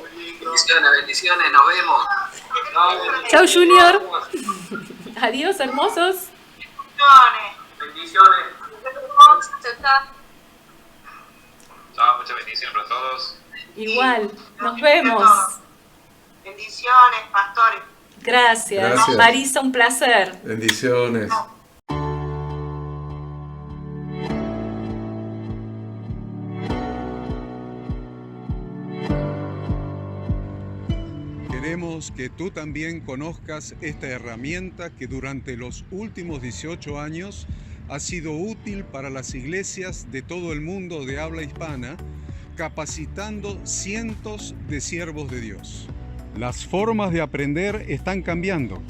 Bendiciones, nos vemos. Chau, Junior. Adiós, hermosos. Bendiciones. Chao. Chao, muchas bendiciones para todos. Igual, nos vemos. Bendiciones, pastores. Gracias. Marisa, un placer. Bendiciones. Queremos que tú también conozcas esta herramienta que durante los últimos 18 años ha sido útil para las iglesias de todo el mundo de habla hispana, capacitando cientos de siervos de Dios. Las formas de aprender están cambiando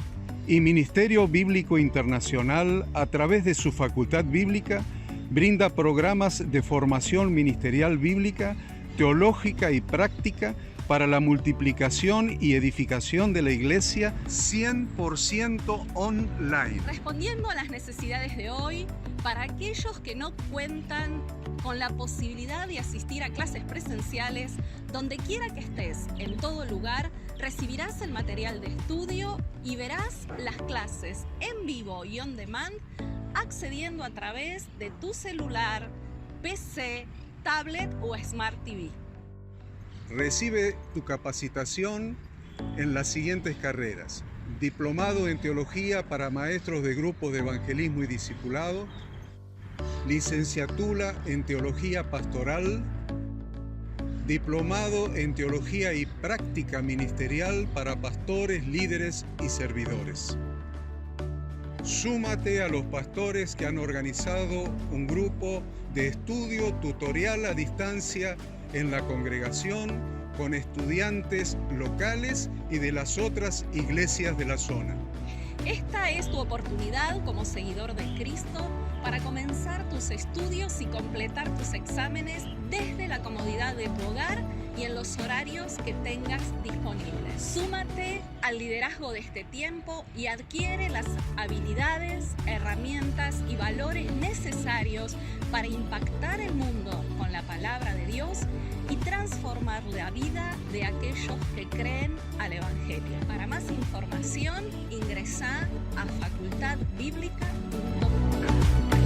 y Ministerio Bíblico Internacional, a través de su Facultad Bíblica, brinda programas de formación ministerial bíblica, teológica y práctica para la multiplicación y edificación de la iglesia 100% online. Respondiendo a las necesidades de hoy, para aquellos que no cuentan con la posibilidad de asistir a clases presenciales, donde quiera que estés, en todo lugar, recibirás el material de estudio y verás las clases en vivo y on demand, accediendo a través de tu celular, PC, tablet o Smart TV. Recibe tu capacitación en las siguientes carreras: diplomado en teología para maestros de grupos de evangelismo y discipulado, licenciatura en teología pastoral, diplomado en teología y práctica ministerial para pastores, líderes y servidores. Súmate a los pastores que han organizado un grupo de estudio tutorial a distancia en la congregación con estudiantes locales y de las otras iglesias de la zona. Esta es tu oportunidad como seguidor de Cristo para comenzar tus estudios y completar tus exámenes desde la comodidad de tu hogar y en los horarios que tengas disponibles. Súmate al liderazgo de este tiempo y adquiere las habilidades, herramientas y valores necesarios para impactar el mundo con la palabra de Dios y transformar la vida de aquellos que creen al Evangelio. Para más información, ingresá a facultadbiblica.com.